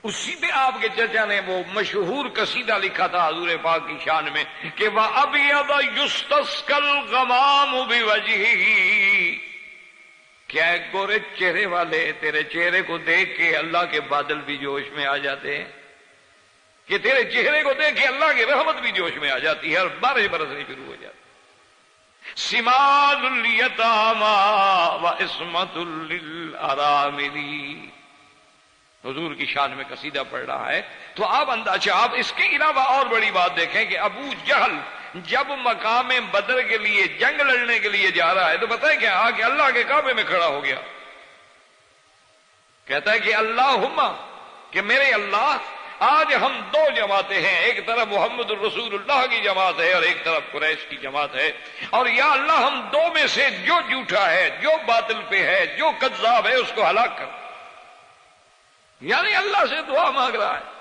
اسی پہ آپ کے چچا نے وہ مشہور قصیدہ لکھا تھا حضور پاک کی شان میں کہ وَأَبْيَضَ يُسْتَسْقَى الْغَمَامُ بِوَجْهِهِ، کیا گورے چہرے والے تیرے چہرے کو دیکھ کے اللہ کے بادل بھی جوش میں آ جاتے ہیں، کہ تیرے چہرے کو دیکھ کے اللہ کی رحمت بھی جوش میں آ جاتی ہے اور بارش برسنے شروع ہو جاتی ہے۔ سِمَالُ الْيَتَامَى وَعِصْمَةٌ لِلْأَرَامِلِ، حضور کی شان میں قصیدہ پڑھ رہا ہے تو آپ اندازہ، آپ اس کے علاوہ اور بڑی بات دیکھیں کہ ابو جہل جب مقام بدر کے لیے جنگ لڑنے کے لیے جا رہا ہے تو پتہ ہے کیا، آ کے اللہ کے کعبے میں کھڑا ہو گیا، کہتا ہے کہ اللہم، کہ میرے اللہ، آج ہم دو جماعتیں ہیں، ایک طرف محمد الرسول اللہ کی جماعت ہے اور ایک طرف قریش کی جماعت ہے، اور یا اللہ ہم دو میں سے جو جھوٹا ہے، جو باطل پہ ہے، جو کذاب ہے، اس کو ہلاک کر۔ یعنی اللہ سے دعا مانگ رہا ہے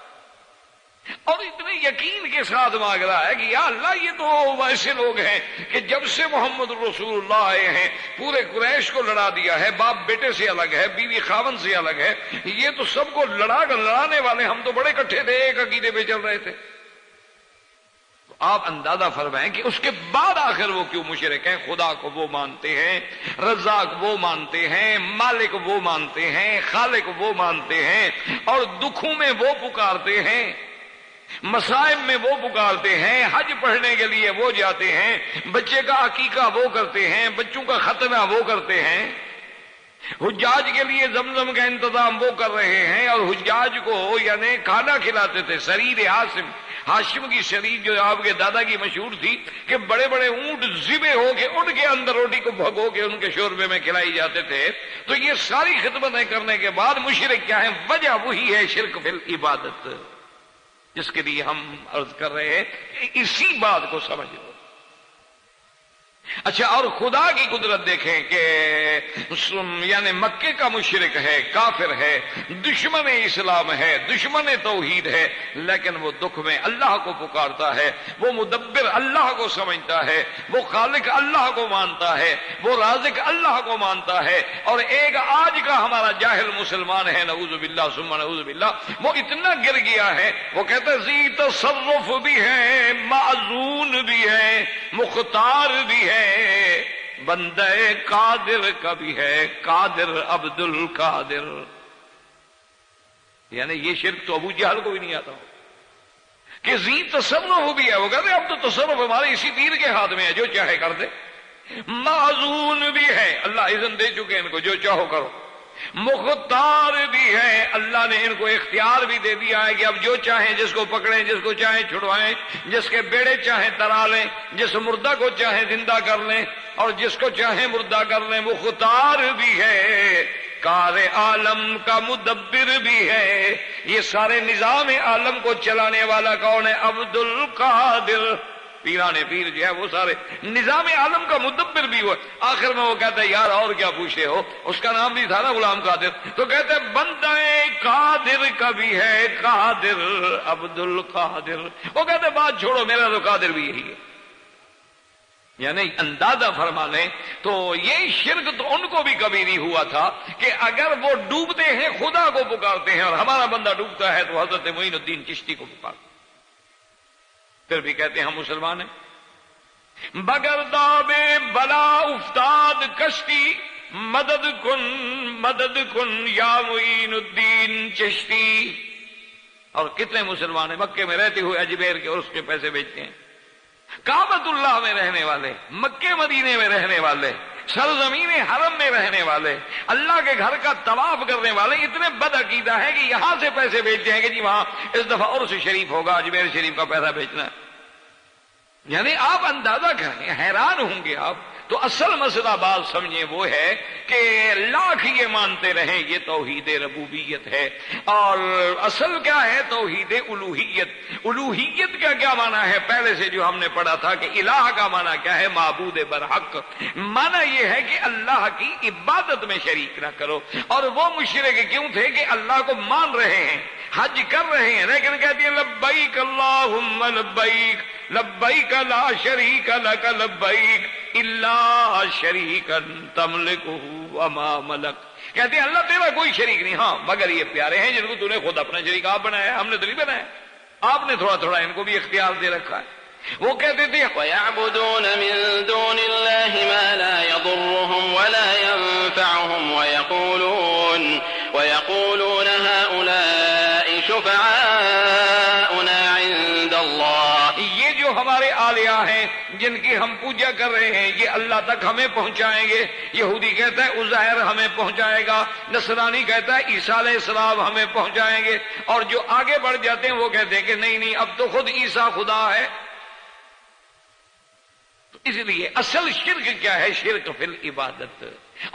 اور اتنے یقین کے ساتھ مانگ رہا ہے کہ یا اللہ یہ تو ایسے لوگ ہیں کہ جب سے محمد رسول اللہ آئے ہیں پورے قریش کو لڑا دیا ہے، باپ بیٹے سے الگ ہے، بیوی خاون سے الگ ہے، یہ تو سب کو لڑانے والے، ہم تو بڑے اکٹھے تھے، ایک عقیدے پہ چل رہے تھے۔ آپ اندازہ فرمائیں کہ اس کے بعد آخر وہ کیوں مشرک ہیں؟ خدا کو وہ مانتے ہیں، رزاق وہ مانتے ہیں، مالک وہ مانتے ہیں، خالق وہ مانتے ہیں، اور دکھوں میں وہ پکارتے ہیں، مصائب میں وہ پکارتے ہیں، حج پڑھنے کے لیے وہ جاتے ہیں، بچے کا عقیقہ وہ کرتے ہیں، بچوں کا ختنہ وہ کرتے ہیں، حجاج کے لیے زمزم کا انتظام وہ کر رہے ہیں، اور حجاج کو یعنی کھانا کھلاتے تھے۔ سریر ہاشم کی شریر جو آپ کے دادا کی مشہور تھی کہ بڑے بڑے اونٹ ذبح ہو کے اٹھ کے اندر روٹی کو بھگو کے ان کے شوربے میں کھلائی جاتے تھے۔ تو یہ ساری خدمتیں کرنے کے بعد مشرک کیا ہے؟ وجہ وہی ہے شرک فی العبادت، جس کے لیے ہم عرض کر رہے ہیں اسی بات کو سمجھ لو۔ اچھا، اور خدا کی قدرت دیکھیں کہ یعنی مکے کا مشرک ہے، کافر ہے، دشمن اسلام ہے، دشمن توحید ہے، لیکن وہ دکھ میں اللہ کو پکارتا ہے، وہ مدبر اللہ کو سمجھتا ہے، وہ خالق اللہ کو مانتا ہے، وہ رازق اللہ کو مانتا ہے۔ اور ایک آج کا ہمارا جاہل مسلمان ہے، نعوذ باللہ ثم نعوذ باللہ، وہ اتنا گر گیا ہے، وہ کہتا ہے ذی تصرف بھی ہے، معزون بھی ہے، مختار بھی ہے، بندہ قادر کا بھی ہے، قادر عبد القادر۔ یعنی یہ شرک تو ابو جہل کو بھی نہیں آتا کہ ذی تصرف بھی ہے، وہ کہتے اب تو تصرف ہمارے اسی پیر کے ہاتھ میں ہے، جو چاہے کر دے۔ معزون بھی ہے، اللہ اذن دے چکے ان کو جو چاہو کرو۔ مختار بھی ہے، اللہ نے ان کو اختیار بھی دے دیا ہے کہ اب جو چاہیں جس کو پکڑیں، جس کو چاہیں چھڑوائیں، جس کے بیڑے چاہیں ترا لیں، جس مردہ کو چاہیں زندہ کر لیں اور جس کو چاہیں مردہ کر لیں۔ مختار بھی ہے، کار عالم کا مدبر بھی ہے، یہ سارے نظام عالم کو چلانے والا کون ہے؟ عبد القادر۔ پیرانے پیر جو ہے وہ سارے نظام عالم کا مدبر بھی ہوا۔ آخر میں وہ کہتا ہے یار اور کیا پوچھتے ہو، اس کا نام بھی تھا نا غلام قادر، تو کہتے ہیں بندہ قادر کا بھی ہے، قادر عبد القادر۔ وہ کہتے ہیں بات چھوڑو، میرا تو قادر بھی یہی ہے۔ یعنی اندازہ فرما لیں تو یہ شرک تو ان کو بھی کبھی نہیں ہوا تھا کہ اگر وہ ڈوبتے ہیں خدا کو پکارتے ہیں، اور ہمارا بندہ ڈوبتا ہے تو حضرت معین الدین چشتی کو پکارتے ہیں، پھر بھی کہتے ہیں ہم مسلمان ہیں۔ بگرداب بلا افتاد کشتی، مدد کن یا معین الدین چشتی۔ اور کتنے مسلمان ہیں مکے میں رہتے ہوئے اجمیر کے اور اس کے پیسے بیچتے ہیں، کعبۃ اللہ میں رہنے والے، مکے مدینے میں رہنے والے، سرزمین حرم میں رہنے والے، اللہ کے گھر کا طواف کرنے والے اتنے بد عقیدہ ہیں کہ یہاں سے پیسے بیچتے ہیں کہ جی وہاں اس دفعہ عرس شریف ہوگا، اجمیر شریف کا پیسہ بیچنا ہے۔ یعنی آپ اندازہ کریں، حیران ہوں گے آپ۔ تو اصل مسئلہ بات سمجھیں وہ ہے کہ لاکھ یہ مانتے رہیں یہ توحید ربوبیت ہے، اور اصل کیا ہے؟ توحید الوہیت۔ الوہیت کا کیا معنی ہے؟ پہلے سے جو ہم نے پڑھا تھا کہ الہ کا معنی کیا ہے؟ معبود برحق۔ معنی یہ ہے کہ اللہ کی عبادت میں شریک نہ کرو۔ اور وہ مشرک کیوں تھے کہ اللہ کو مان رہے ہیں، حج کر رہے ہیں، لیکن کہتے ہیں لبیک اللہم لبیک، لبیک لا شریک لک لبیک الا شریکا تملکہ وما ملک۔ کہتے ہیں اللہ تیرا کوئی شریک نہیں، ہاں مگر یہ پیارے ہیں جن کو تو نے خود اپنا شریک آپ بنایا، ہم نے تو نہیں بنایا، آپ نے تھوڑا تھوڑا ان کو بھی اختیار دے رکھا ہے۔ وہ کہتے تھے وَيَعْبُدُونَ مِن دُونِ اللَّهِ مَا لَا يَضُرُّهُمْ وَلَا يَنفَعُهُمْ وَيَقُولُونَ هَؤُلَاءِ شُفَعَاؤُنَا عِندَ اللَّهِ، یہ جو ہمارے آلیہ ہیں جن کی ہم پوجا کر رہے ہیں یہ اللہ تک ہمیں پہنچائیں گے۔ یہودی کہتا ہے عزیر ہمیں پہنچائے گا، نصرانی کہتا ہے عیسیٰ علیہ السلام ہمیں پہنچائیں گے، اور جو آگے بڑھ جاتے ہیں وہ کہتے ہیں کہ نہیں نہیں اب تو خود عیسیٰ خدا ہے۔ اس لیے اصل شرک کیا ہے؟ شرک فی العبادت،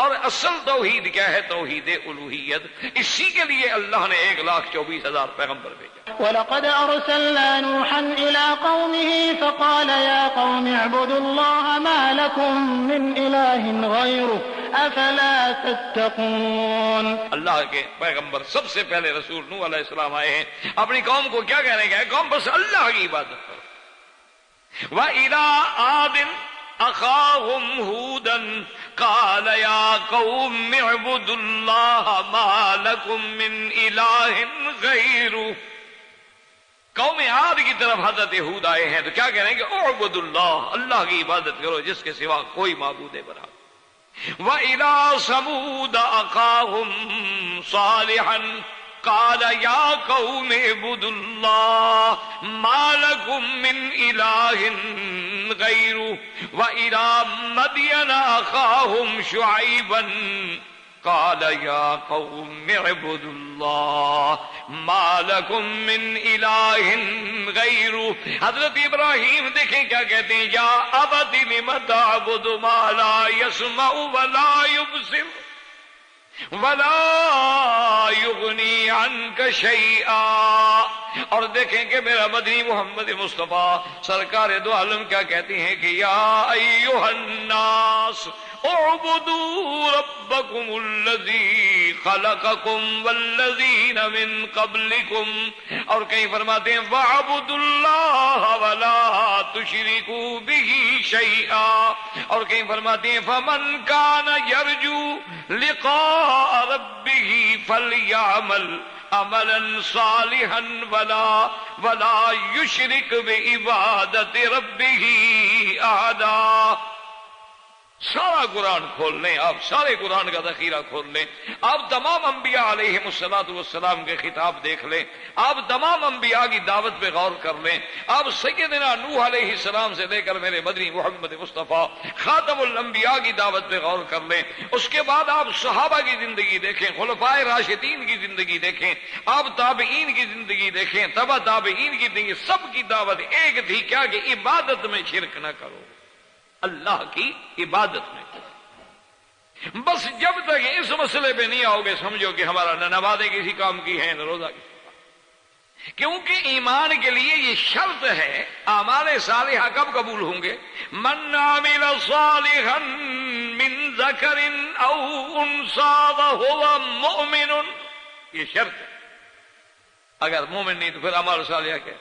اور اصل توحید کیا ہے؟ توحید الوہیت۔ اسی کے لیے اللہ نے 1,24,000 پیغمبر بھیجا۔ وَلَقَدْ أَرْسَلْنَا نُوحًا إِلَىٰ قَوْمِهِ فَقَالَ يَا قَوْمِ اعْبُدُوا اللَّهَ مَا لَكُم مِّنْ إِلَٰهٍ غَيْرُهُ أَفَلَا تَتَّقُونَ۔ اللہ کے پیغمبر سب سے پہلے رسول نوح علیہ السلام آئے ہیں، اپنی قوم کو کیا کہنے گئے؟ قوم بس اللہ کی عبادت کرو۔ وَإِلَىٰ عَادٍ أَخَاهُمْ هُودًا قَالَ يَا قَوْمِ اعْبُدُوا اللَّهَ مَا لَكُم مِّنْ إِلَٰهٍ غَيْرُهُ۔ قوم عاد کی طرف حضرت ہود آئے ہیں تو کیا کہہ رہے ہیں کہ اعبدوا اللہ، اللہ کی عبادت کرو جس کے سوا کوئی معبود برحق۔ وَإِلَىٰ ثَمُودَ أَخَاهُمْ صَالِحًا قَالَ يَا قَوْمِ اعْبُدُوا اللَّهَ مَا لَكُم مِّنْ إِلَٰهٍ غَيْرُهُ۔ وَإِلَىٰ مَدْيَنَ أَخَاهُمْ شُعَيْبًا قال يا قوم اعبدوا الله ما لكم من الہ غیر۔ حضرت ابراہیم دیکھیں کیا کہتے ہیں، یا ابت لم تعبد ما لا يسمع ولا يبصر ولا یغنی عنک شیئا۔ اور دیکھیں کہ میرا مدنی محمد مصطفیٰ سرکار دو عالم کیا کہتی ہیں کہ یا ایھا الناس اعبدوا ربکم الذی خلقکم والذین من قبلکم، اور کہیں فرماتے ہیں واعبدوا اللہ ولا تشرکوا بہ شیئا، اور کہیں فرماتے ہیں فمن کان یرجو لقاء ربہ فلیعمل عملا صالحا ولا یشرک بعبادت ربہ احدا۔ سارا قرآن کھول لیں آپ، سارے قرآن کا ذخیرہ کھول لیں آپ، تمام انبیاء علیہم السلام کے خطاب دیکھ لیں، آپ تمام انبیاء کی دعوت پہ غور کر لیں، آپ سیدنا نوح علیہ السلام سے لے کر میرے مدنی محمد مصطفیٰ خاتم الانبیاء کی دعوت پہ غور کر لیں، اس کے بعد آپ صحابہ کی زندگی دیکھیں، خلفائے راشدین کی زندگی دیکھیں، آپ تابعین کی زندگی دیکھیں، تبع تابعین کی زندگی، سب کی دعوت ایک تھی، کیا کہ عبادت میں شرک نہ کرو، اللہ کی عبادت میں۔ بس جب تک اس مسئلے پہ نہیں آؤ گے سمجھو کہ ہمارا نہ نمازیں کسی کام کی ہیں نہ روزہ کسی کام، کیونکہ ایمان کے لیے یہ شرط ہے اعمال صالحہ کب قبول ہوں گے؟ من عمل صالحا من ذکر او انثى وهو مؤمن، یہ شرط ہے۔ اگر مومن نہیں تو پھر اعمال صالحہ کیا؟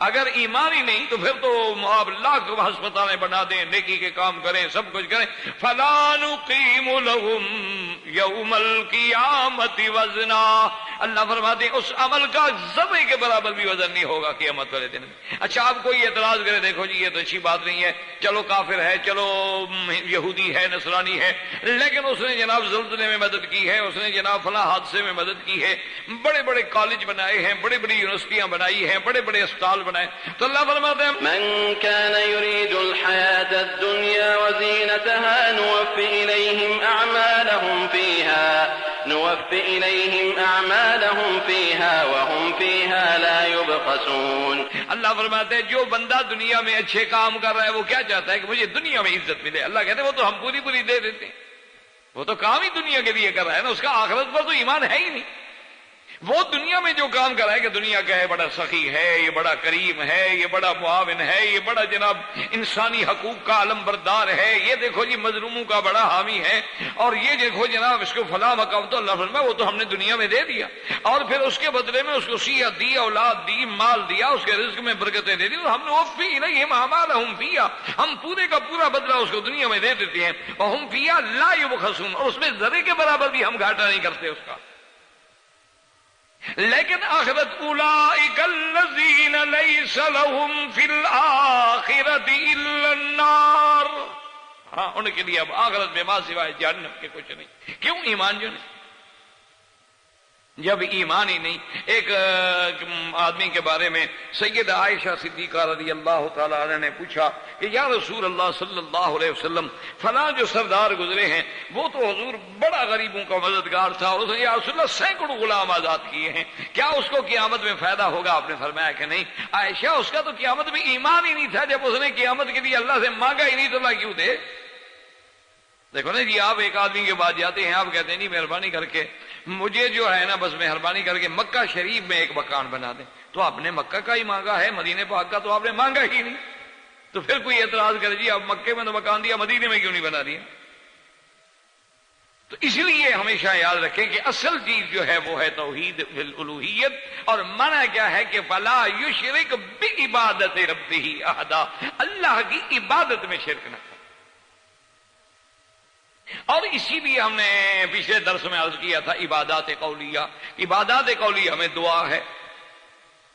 اگر ایمانی نہیں تو پھر تو آپ لاکھ ہسپتالیں بنا دیں، نیکی کے کام کریں، سب کچھ کریں، فَلَا نُقِيمُ لَهُمْ يَوْمَ الْقِيَامَةِ وَزْنًا، اللہ فرماتے ہیں اس عمل کا ذرے کے برابر بھی وزن نہیں ہوگا قیامت والے دن میں۔ اچھا آپ کوئی اعتراض کرے دیکھو جی یہ تو اچھی بات نہیں ہے، چلو کافر ہے، چلو یہودی ہے، نصرانی ہے، لیکن اس نے جناب زلزلے میں مدد کی ہے، اس نے جناب فلاں حادثے میں مدد کی ہے، بڑے بڑے کالج بنائے ہیں، بڑی بڑی یونیورسٹیاں بنائی ہیں، بڑے بڑے اسپتال بنائے، تو اللہ فرماتے ہیں من كان يريد الحياة الدنيا وزينتها نوفي إليهم أعمالهم فيها وهم فيها لا يبخسون۔ اللہ فرماتے ہیں جو بندہ دنیا میں اچھے کام کر رہا ہے وہ کیا چاہتا ہے کہ مجھے دنیا میں عزت ملے، اللہ کہتے ہیں وہ تو ہم پوری پوری دے دیتے ہیں، وہ تو کام ہی دنیا کے لیے کر رہا ہے نا، اس کا آخرت پر تو ایمان ہے ہی نہیں۔ وہ دنیا میں جو کام کرا ہے کہ دنیا کا ہے بڑا سخی ہے، یہ بڑا کریم ہے، یہ بڑا معاون ہے، یہ بڑا جناب انسانی حقوق کا علم بردار ہے، یہ دیکھو جی مظلوموں کا بڑا حامی ہے، اور یہ دیکھو جناب اس کو فلاں مقام، تو اللہ فرمائے وہ تو ہم نے دنیا میں دے دیا، اور پھر اس کے بدلے میں اس کو صحت دی، اولاد دی، مال دیا، اس کے رزق میں برکتیں دے دی، تو ہم نے وفی الیہم اعمالہم فیہا، ہم پورے کا پورا بدلہ اس کو دنیا میں دے دیتے ہیں، وہم فیہا لا یبخسون، اور اس میں ذرے کے برابر بھی ہم گھاٹا نہیں کرتے اس کا۔ لیکن آخرت اولئک الذین لیس لہم فی الآخرۃ الا النار، ہاں ان کے لیے اب آخرت میں ماں سوائے جہنم کے کچھ نہیں۔ کیوں؟ ایمان جو نہیں، جب ایمان ہی نہیں۔ ایک آدمی کے بارے میں سیدہ عائشہ صدیقہ رضی اللہ تعالی عنہ نے پوچھا کہ یا رسول اللہ صلی اللہ علیہ وسلم فلاں جو سردار گزرے ہیں وہ تو حضور بڑا غریبوں کا مددگار تھا، اور اس نے یا رسول اللہ سینکڑوں غلام آزاد کیے ہیں، کیا اس کو قیامت میں فائدہ ہوگا؟ آپ نے فرمایا کہ نہیں۔ عائشہ اس کا تو قیامت میں ایمان ہی نہیں تھا، جب اس نے قیامت کے لیے اللہ سے مانگا ہی نہیں تو اللہ کیوں دے؟ دیکھو نا جی، آپ ایک آدمی کے بعد جاتے ہیں، آپ کہتے ہیں نہیں مہربانی کر کے مجھے جو ہے نا بس مہربانی کر کے مکہ شریف میں ایک مکان بنا دیں، تو آپ نے مکہ کا ہی مانگا ہے، مدینے پاک کا تو آپ نے مانگا ہی نہیں، تو پھر کوئی اعتراض کرے جی آپ مکے میں تو مکان دیا، مدینے میں کیوں نہیں بنا دیا؟ تو اس لیے ہمیشہ یاد رکھیں کہ اصل چیز جو ہے وہ ہے توحید فی الالوہیت، اور منع کیا ہے کہ فلا یشرک بعبادت ربہ احدا، اللہ کی عبادت میں شرک نہ کرے۔ اور اسی لیے ہم نے پچھلے درس میں عرض کیا تھا عبادات قولیہ، عبادات قولیہ میں دعا ہے،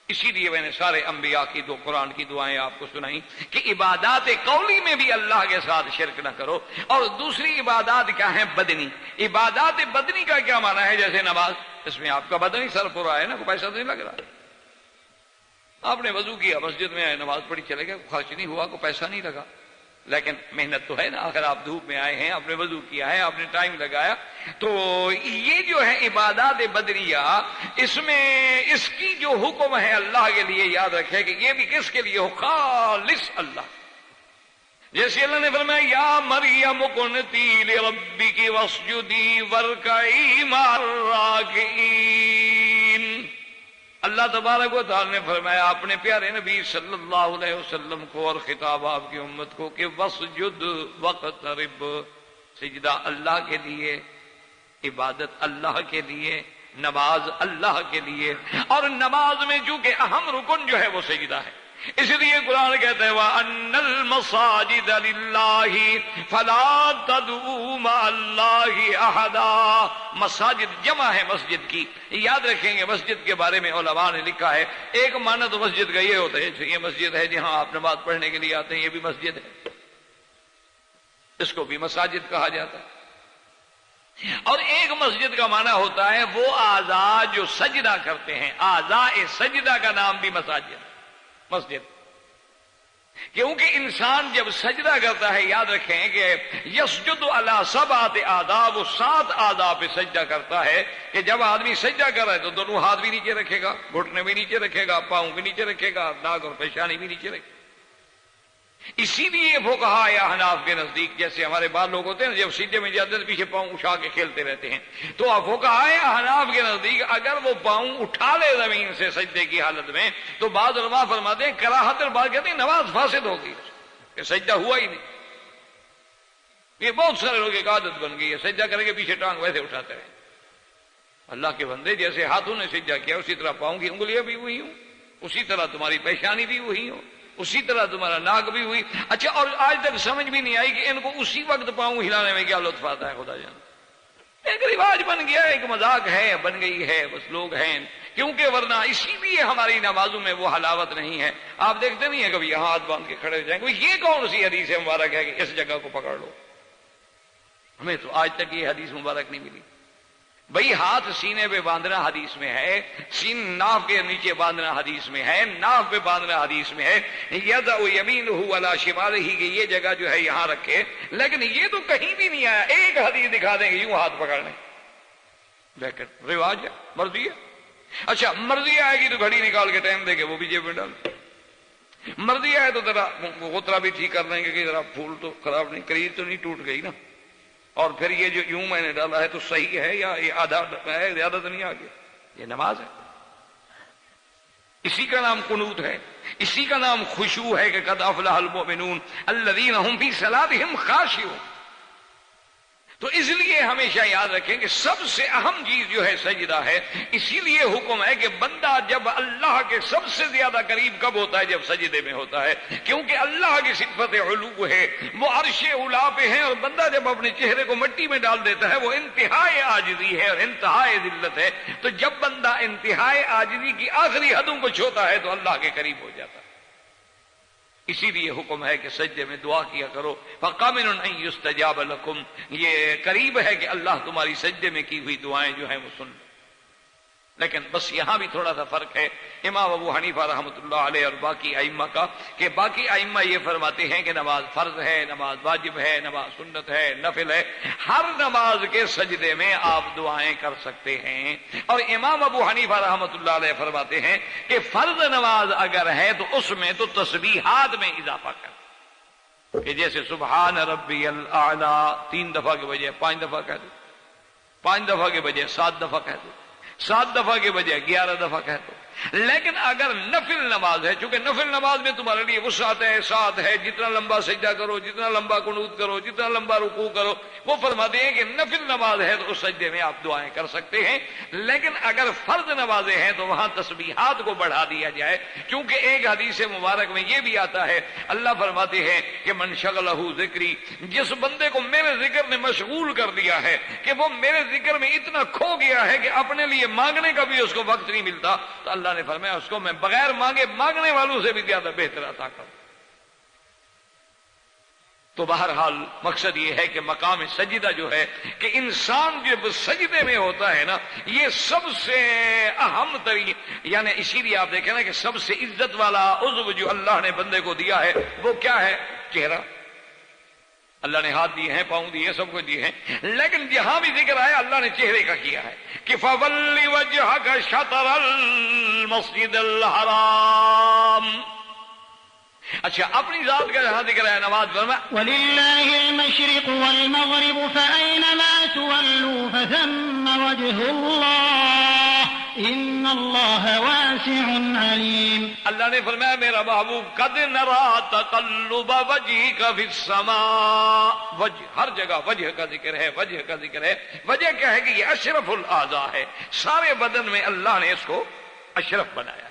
اسی لیے میں نے سارے انبیاء کی قرآن کی دعائیں آپ کو سنائی کہ عبادات قولی میں بھی اللہ کے ساتھ شرک نہ کرو۔ اور دوسری عبادات کیا ہیں؟ بدنی۔ عبادات بدنی کا کیا معنی ہے؟ جیسے نماز، اس میں آپ کا بدنی صرف ہو رہا ہے نا، کوئی پیسہ تو نہیں لگ رہا، آپ نے وضو کیا، مسجد میں آئے، نماز پڑھی، چلے گئے، خرچ نہیں ہوا، کوئی پیسہ نہیں لگا، لیکن محنت تو ہے نا، اگر آپ دھوپ میں آئے ہیں، آپ نے وضو کیا ہے، آپ نے ٹائم لگایا، تو یہ جو ہے عبادات بدریہ، اس میں اس کی جو حکم ہے اللہ کے لیے، یاد رکھے کہ یہ بھی کس کے لیے ہو؟ خالص اللہ۔ جیسے اللہ نے فرمایا یا مریم اقنتی لربک واسجدی وارکعی مع الراکعین، اللہ تبارک و تعالی نے فرمایا اپنے پیارے نبی صلی اللہ علیہ وسلم کو اور خطاب آپ کی امت کو کہ وسجد واقترب، سجدہ اللہ کے لیے، عبادت اللہ کے لیے، نماز اللہ کے لیے، اور نماز میں چونکہ اہم رکن جو ہے وہ سجدہ ہے، اس لیے قرآن کہتا ہے وَأَنَّ الْمَسَاجِدَ لِلَّهِ فَلَا تَدْعُوا مَعَ اللَّهِ أَحَدًا، مساجد جمع ہے مسجد کی، یاد رکھیں گے۔ مسجد کے بارے میں علماء نے لکھا ہے، ایک معنی تو مسجد کا یہ ہوتا ہے یہ مسجد ہے جہاں آپ نماز پڑھنے کے لیے آتے ہیں، یہ بھی مسجد ہے، اس کو بھی مساجد کہا جاتا ہے۔ اور ایک مسجد کا معنی ہوتا ہے وہ اعضاء جو سجدہ کرتے ہیں، اعضاء سجدہ کا نام بھی مسجد، کیونکہ انسان جب سجدہ کرتا ہے، یاد رکھیں کہ یسجد علی سبعۃ اعضاء، وہ 7 اعضاء پہ سجدہ کرتا ہے، کہ جب آدمی سجدہ کر رہا ہے تو دونوں ہاتھ بھی نیچے رکھے گا، گھٹنے بھی نیچے رکھے گا، پاؤں بھی نیچے رکھے گا، ناک اور پیشانی بھی نیچے رکھے گا۔ اسی لیے فقہاء یا احناف کے نزدیک، جیسے ہمارے بعض لوگ ہوتے ہیں جب سجدے میں جاتے ہیں پیچھے پاؤں اٹھا کے کھیلتے رہتے ہیں، تو فقہاء یا احناف کے نزدیک اگر وہ پاؤں اٹھا لے زمین سے سجدے کی حالت میں، تو بعض علماء فرماتے ہیں کراہت، اور بعض کہتے ہیں نماز فاسد ہوگی، کہ سجدہ ہوا ہی نہیں۔ یہ بہت سارے لوگ ایک عادت بن گئی ہے، سجدہ کریں گے پیچھے ٹانگ ویسے اٹھاتے رہے۔ اللہ کے بندے، جیسے ہاتھوں نے سجدہ کیا اسی طرح پاؤں کی انگلیاں بھی ہوئی ہوں، اسی طرح تمہاری پیشانی بھی ہوئی ہو، اسی طرح تمہارا ناک بھی ہوئی۔ اچھا، اور آج تک سمجھ بھی نہیں آئی کہ ان کو اسی وقت پاؤں ہلانے میں کیا لطف آتا ہے، خدا جان، ایک رواج بن گیا، ایک مذاق ہے، بن گئی ہے، بس لوگ ہیں، کیونکہ ورنہ اسی لیے ہماری نمازوں میں وہ حلاوت نہیں ہے۔ آپ دیکھتے نہیں ہیں کبھی یہاں ہاتھ باندھ کے کھڑے ہو جائیں گے، یہ کون سی حدیث مبارک ہے کہ اس جگہ کو پکڑ لو؟ ہمیں تو آج تک یہ حدیث مبارک نہیں ملی۔ بھئی ہاتھ سینے پہ باندھنا حدیث میں ہے، ناف کے نیچے باندھنا حدیث میں ہے، ناف پہ باندھنا حدیث میں ہے، یضع یمینہ علی شمالہ، کہ یہ جگہ جو ہے یہاں رکھے، لیکن یہ تو کہیں بھی نہیں آیا۔ ایک حدیث دکھا دیں گے یوں ہاتھ پکڑنے، لیکن رواج ہے، مرضی ہے۔ اچھا، مرضی آئے گی تو گھڑی نکال کے ٹائم دے کے وہ بھی جیب میں ڈال، مرضی آئے تو ذرا غترہ بھی ٹھیک کر دیں گے کہ ذرا پھول تو خراب نہیں، کریز تو نہیں ٹوٹ گئی نا، اور پھر یہ جو یوں میں نے ڈالا ہے تو صحیح ہے یا یہ آدھا ہے، زیادہ تو نہیں آگے، یہ نماز ہے، اسی کا نام قنوت ہے، اسی کا نام خشوع ہے کہ قد افلح المؤمنون الذین هم فی صلاتهم خاشعون۔ تو اس لیے ہمیشہ یاد رکھیں کہ سب سے اہم چیز جو ہے سجدہ ہے۔ اسی لیے حکم ہے کہ بندہ جب اللہ کے سب سے زیادہ قریب کب ہوتا ہے؟ جب سجدے میں ہوتا ہے، کیونکہ اللہ کی صفت علو ہے، وہ عرش اولا پہ ہے، اور بندہ جب اپنے چہرے کو مٹی میں ڈال دیتا ہے وہ انتہائی عاجزی ہے اور انتہائی ذلت ہے۔ تو جب بندہ انتہائی عاجزی کی آخری حدوں کو چھوتا ہے تو اللہ کے قریب ہو جاتا ہے۔ اسی لیے حکم ہے کہ سجدے میں دعا کیا کرو، فَقَامِنٌ أَن يُسْتَجَابَ لَكُمْ، یہ قریب ہے کہ اللہ تمہاری سجدے میں کی ہوئی دعائیں جو ہیں وہ سن لے۔ لیکن بس یہاں بھی تھوڑا سا فرق ہے امام ابو حنیفہ رحمۃ اللہ علیہ اور باقی ائمہ کا، کہ باقی ائمہ یہ فرماتے ہیں کہ نماز فرض ہے، نماز واجب ہے، نماز سنت ہے، نفل ہے، ہر نماز کے سجدے میں آپ دعائیں کر سکتے ہیں۔ اور امام ابو حنیفہ رحمۃ اللہ علیہ فرماتے ہیں کہ فرض نماز اگر ہے تو اس میں تو تسبیحات میں اضافہ کر، کہ جیسے سبحان ربی الاعلی 3 دفعہ کے بجائے 5 دفعہ کہہ دو، 5 دفعہ کے بجائے 7 دفعہ کہہ دو، 7 دفعہ کے بجائے 11 دفعہ کہہ دو۔ لیکن اگر نفل نماز ہے، چونکہ نفل نماز میں تمہارے لیے وسعت ہے، ساتھ ہے، جتنا لمبا سجدہ کرو، جتنا لمبا قنوت کرو، جتنا لمبا رکوع کرو، وہ فرماتے ہیں کہ نفل نماز ہے تو اس سجدے میں آپ دعائیں کر سکتے ہیں۔ لیکن اگر فرض نمازیں ہیں تو وہاں تسبیحات کو بڑھا دیا جائے، کیونکہ ایک حدیث مبارک میں یہ بھی آتا ہے، اللہ فرماتے ہیں کہ من شغلہ ذکری، جس بندے کو میرے ذکر نے مشغول کر دیا ہے کہ وہ میرے ذکر میں اتنا کھو گیا ہے کہ اپنے لیے مانگنے کا بھی اس کو وقت نہیں ملتا، تو اللہ نے فرمایا اس کو میں بغیر مانگے مانگنے والوں سے بھی زیادہ بہتر عطا کروں۔ تو بہرحال مقصد یہ ہے کہ مقام سجدہ جو ہے کہ انسان جب سجدے میں ہوتا ہے نا، یہ سب سے اہم ترین، یعنی اسی لیے آپ دیکھیں نا کہ سب سے عزت والا عضو جو اللہ نے بندے کو دیا ہے وہ کیا ہے؟ چہرہ۔ اللہ نے ہاتھ دیے ہیں، پاؤں دیے ہیں، سب کچھ دیے ہیں، لیکن جہاں بھی ذکر آیا اللہ نے چہرے کا کیا ہے کہ فَوَلِّ وَجْهَكَ شَطْرَ الْمَسْجِدِ الْحَرَامِ۔ اچھا، اپنی ذات کا جہاں ذکر ہے نماز فرمایا وَلِلَّهِ الْمَشْرِقُ وَالْمَغْرِبُ فَأَيْنَمَا تُوَلُّوا فَثَمَّ وَجْهُ اللَّهِ إِنَّ اللَّهَ وَاسِعٌ عَلِيمٌ۔ اللہ نے فرمایا میرا محبوب قد نرا تقلب وجهك في السماء، وجہ ہر جگہ وجہ کا ذکر ہے، وجہ کا ذکر ہے۔ وجہ کیا ہے کہ یہ اشرف الاعضاء ہے، سارے بدن میں اللہ نے اس کو اشرف بنایا۔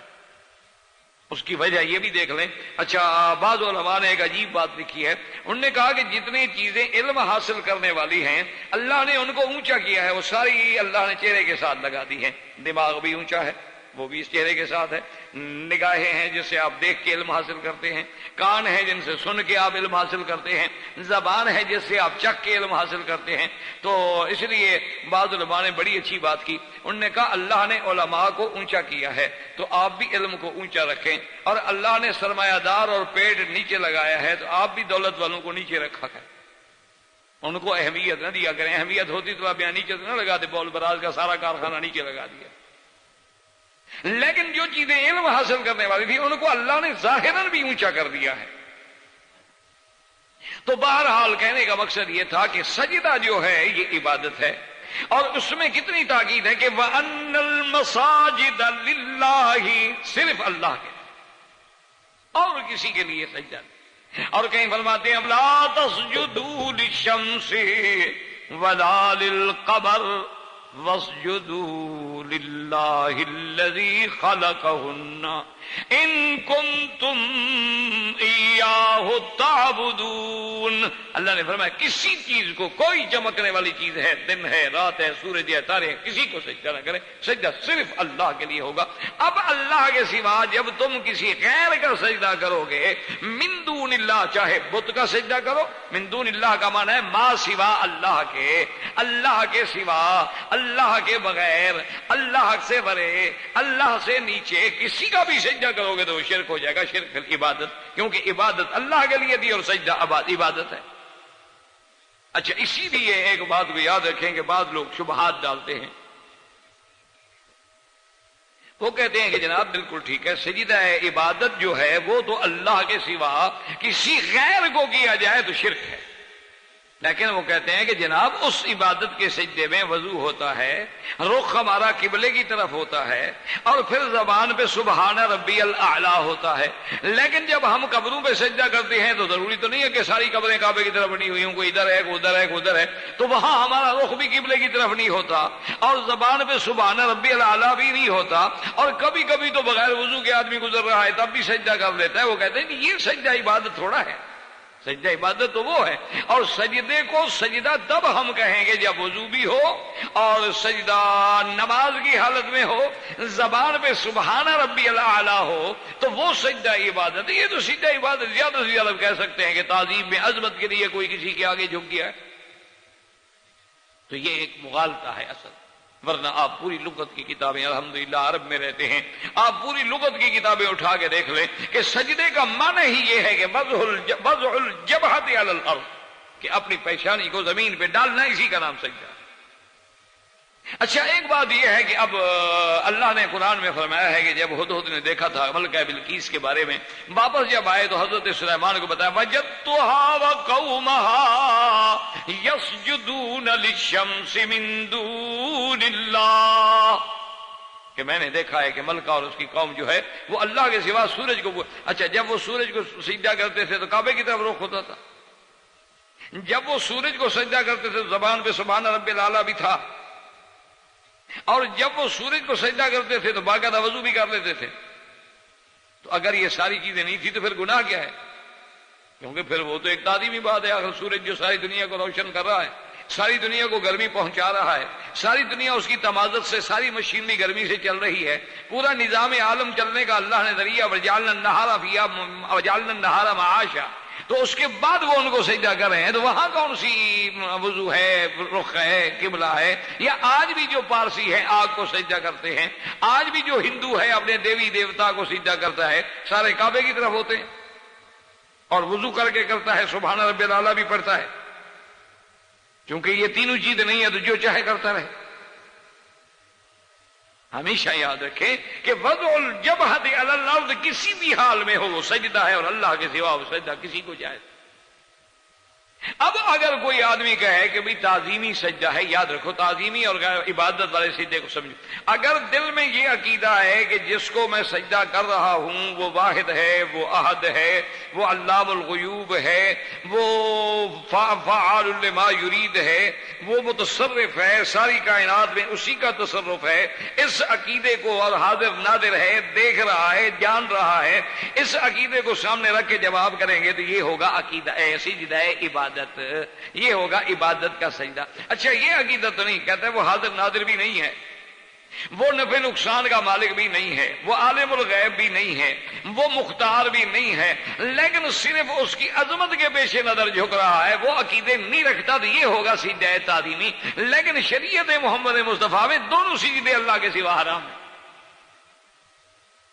اس کی وجہ یہ بھی دیکھ لیں۔ اچھا، بعض علماء نے ایک عجیب بات لکھی ہے، انہوں نے کہا کہ جتنی چیزیں علم حاصل کرنے والی ہیں اللہ نے ان کو اونچا کیا ہے، وہ ساری اللہ نے چہرے کے ساتھ لگا دی ہیں۔ دماغ بھی اونچا ہے، وہ بھی اس چہرے کے ساتھ ہے، نگاہیں ہیں جس سے آپ دیکھ کے علم حاصل کرتے ہیں، کان ہیں جن سے سن کے آپ علم حاصل کرتے ہیں، زبان ہے جس سے آپ چکھ کے علم حاصل کرتے ہیں۔ تو اس لیے بعض علماء نے بڑی اچھی بات کی، انہوں نے کہا اللہ نے علماء کو اونچا کیا ہے تو آپ بھی علم کو اونچا رکھیں، اور اللہ نے سرمایہ دار اور پیٹ نیچے لگایا ہے تو آپ بھی دولت والوں کو نیچے رکھا ہے، ان کو اہمیت نہ دیا کریں۔ اہمیت ہوتی تو آپ یہاں نیچے تو نہ لگا دے، بول براز کا سارا کارخانہ نیچے لگا دیا۔ لیکن جو چیزیں علم حاصل کرنے والی تھی ان کو اللہ نے ظاہراً بھی اونچا کر دیا ہے۔ تو بہرحال کہنے کا مقصد یہ تھا کہ سجدہ جو ہے یہ عبادت ہے، اور اس میں کتنی تاکید ہے کہ وَأَنَّ الْمَسَاجِدَ لِلَّهِ، صرف اللہ کے اور کسی کے لیے سجدہ نہیں۔ اور کہیں فرماتے ہیں لَا تَسْجُدُوا لِلشَّمْسِ وَلَا لِلْقَمَرِ وَاسْجُدُوا لِلَّهِ الَّذِي خَلَقَهُنَّ إِن كُنتُمْ إِيَّاهُ تَعْبُدُونَ۔ اللہ نے فرمایا کسی چیز کو، کوئی چمکنے والی چیز ہے، دن ہے، رات ہے، سورج ہے، تارے ہیں، کسی کو سجدہ نہ کرے، سجدہ صرف اللہ کے لیے ہوگا۔ اب اللہ کے سوا جب تم کسی غیر کا سجدہ کرو گے، من دون اللہ، چاہے بت کا سجدہ کرو، من دون اللہ کا معنی ہے ما سوا اللہ کے، اللہ کے سوا، اللہ کے بغیر، اللہ سے بڑے، اللہ سے نیچے کسی کا بھی سجدہ کرو گے تو وہ شرک ہو جائے گا، شرک فی العبادت، کیونکہ عبادت اللہ کے لیے دی اور سجدہ عبادت ہے۔ اچھا، اسی لیے ایک بات کو یاد رکھیں کہ بعض لوگ شبہات ڈالتے ہیں، وہ کہتے ہیں کہ جناب بالکل ٹھیک ہے، سجدہ عبادت جو ہے وہ تو اللہ کے سوا کسی غیر کو کیا جائے تو شرک ہے، لیکن وہ کہتے ہیں کہ جناب اس عبادت کے سجدے میں وضو ہوتا ہے، رخ ہمارا قبلے کی طرف ہوتا ہے، اور پھر زبان پہ سبحان ربی الاعلیٰ ہوتا ہے۔ لیکن جب ہم قبروں پہ سجدہ کرتے ہیں تو ضروری تو نہیں ہے کہ ساری قبریں کعبے کی طرف بنی ہوئی ہوں، کوئی ادھر ہے کوئی ادھر ہے کوئی ادھر ہے، تو وہاں ہمارا رخ بھی قبلے کی طرف نہیں ہوتا اور زبان پہ سبحان ربی الاعلیٰ بھی نہیں ہوتا، اور کبھی کبھی تو بغیر وضو کے آدمی گزر رہا ہے تب بھی سجدہ کر لیتا ہے۔ وہ کہتے ہیں کہ یہ سجدہ عبادت تھوڑا ہے، سجدہ عبادت تو وہ ہے، اور سجدے کو سجدہ تب ہم کہیں گے جب وضو بھی ہو اور سجدہ نماز کی حالت میں ہو، زبان پہ سبحان ربی الاعلیٰ ہو، تو وہ سجدہ عبادت ہے۔ یہ تو سجدہ عبادت زیادہ سے زیادہ کہہ سکتے ہیں کہ تعظیم میں عظمت کے لیے کوئی کسی کے آگے جھک گیا ہے، تو یہ ایک مغالطہ ہے اصل۔ ورنہ آپ پوری لغت کی کتابیں، الحمدللہ عرب میں رہتے ہیں، آپ پوری لغت کی کتابیں اٹھا کے دیکھ لیں کہ سجدے کا معنی ہی یہ ہے کہ وضع الجبہۃ علی الارض، کہ اپنی پیشانی کو زمین پہ ڈالنا، اسی کا نام سجدہ۔ اچھا، ایک بات یہ ہے کہ اب اللہ نے قرآن میں فرمایا ہے کہ جب ہدہد نے دیکھا تھا ملکہ بلقیس کے بارے میں، واپس جب آئے تو حضرت سلیمان کو بتایا وجدتھا وقومھا یسجدون للشمس من دون اللہ، کہ میں نے دیکھا ہے کہ ملکہ اور اس کی قوم جو ہے وہ اللہ کے سوا سورج کو، اچھا جب وہ سورج کو سجدہ کرتے تھے تو کعبے کی طرف رخ ہوتا تھا، جب وہ سورج کو سجدہ کرتے تھے تو زبان پہ سبحان ربی الاعلیٰ بھی تھا، اور جب وہ سورج کو سجدہ کرتے تھے تو باقاعدہ وضو بھی کر لیتے تھے۔ تو اگر یہ ساری چیزیں نہیں تھی تو پھر گناہ کیا ہے؟ کیونکہ پھر وہ تو ایک تعظیمی بات ہے، اگر سورج جو ساری دنیا کو روشن کر رہا ہے، ساری دنیا کو گرمی پہنچا رہا ہے، ساری دنیا اس کی تمازت سے، ساری مشینری گرمی سے چل رہی ہے، پورا نظام عالم چلنے کا اللہ نے ذریعہ وجعلنا النہار معاشا، تو اس کے بعد وہ ان کو سجدہ کر رہے ہیں، تو وہاں کون سی وضو ہے، رخ ہے، قبلہ ہے؟ یا آج بھی جو پارسی ہے آگ کو سجدہ کرتے ہیں، آج بھی جو ہندو ہے اپنے دیوی دیوتا کو سجدہ کرتا ہے، سارے کعبے کی طرف ہوتے ہیں اور وضو کر کے کرتا ہے، سبحان ربی الاعلیٰ بھی پڑھتا ہے، کیونکہ یہ تینوں چیزیں نہیں ہے تو جو چاہے کرتا رہے۔ ہمیشہ یاد رکھیں کہ وضع الجبہۃ علی الارض کسی بھی حال میں ہو وہ سجدہ ہے، اور اللہ کے سوا وہ سجدہ کسی کو جائز۔ اب اگر کوئی آدمی کہے کہ بھی تعظیمی سجدہ ہے، یاد رکھو تعظیمی اور عبادت والے سجدے کو سمجھو، اگر دل میں یہ عقیدہ ہے کہ جس کو میں سجدہ کر رہا ہوں وہ واحد ہے، وہ احد ہے، وہ علام الغیوب ہے، وہ فعال لما یرید ہے، وہ متصرف ہے، ساری کائنات میں اسی کا تصرف ہے، اس عقیدے کو اور حاضر ناظر ہے، دیکھ رہا ہے، جان رہا ہے، اس عقیدے کو سامنے رکھ کے جواب کریں گے تو یہ ہوگا عقیدہ سجدہ عبادت، یہ ہوگا عبادت کا سجدہ۔ اچھا، یہ عقیدہ تو نہیں کہتا ہے وہ حاضر ناظر بھی نہیں ہے، وہ نفع نقصان کا مالک بھی نہیں ہے، وہ عالم الغیب بھی نہیں ہے، وہ مختار بھی نہیں ہے، لیکن صرف اس کی عظمت کے پیش نظر جھک رہا ہے، وہ عقیدے نہیں رکھتا، تو یہ ہوگا سجدہ تعظیمی۔ لیکن شریعت محمد مصطفیٰ میں دونوں سجدے اللہ کے سوا حرام ہیں،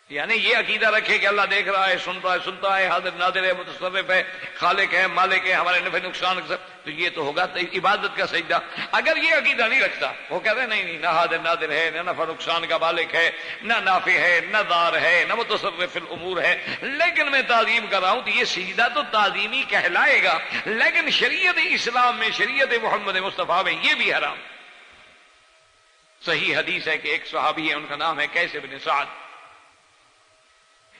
یعنی یہ عقیدہ رکھے کہ اللہ دیکھ رہا ہے، سنتا ہے، حاضر ناظر ہے، متصرف ہے، خالق ہے، مالک ہے، ہمارے نفع نقصان کا، تو یہ تو ہوگا عبادت کا سجدہ۔ اگر یہ عقیدہ نہیں رکھتا، وہ کہتے ہیں نہیں نہ حاضر ناظر ہے، نہ نفع نقصان کا مالک ہے، نہ نافع ہے، نہ دار ہے، نہ متصرف الامور ہے، لیکن میں تعظیم کر رہا ہوں، تو یہ سجدہ تو تعظیمی کہلائے گا، لیکن شریعت اسلام میں، شریعت محمد مصطفیٰ میں یہ بھی حرام۔ صحیح حدیث ہے کہ ایک صحابی ہے، ان کا نام ہے قیس بن سعد۔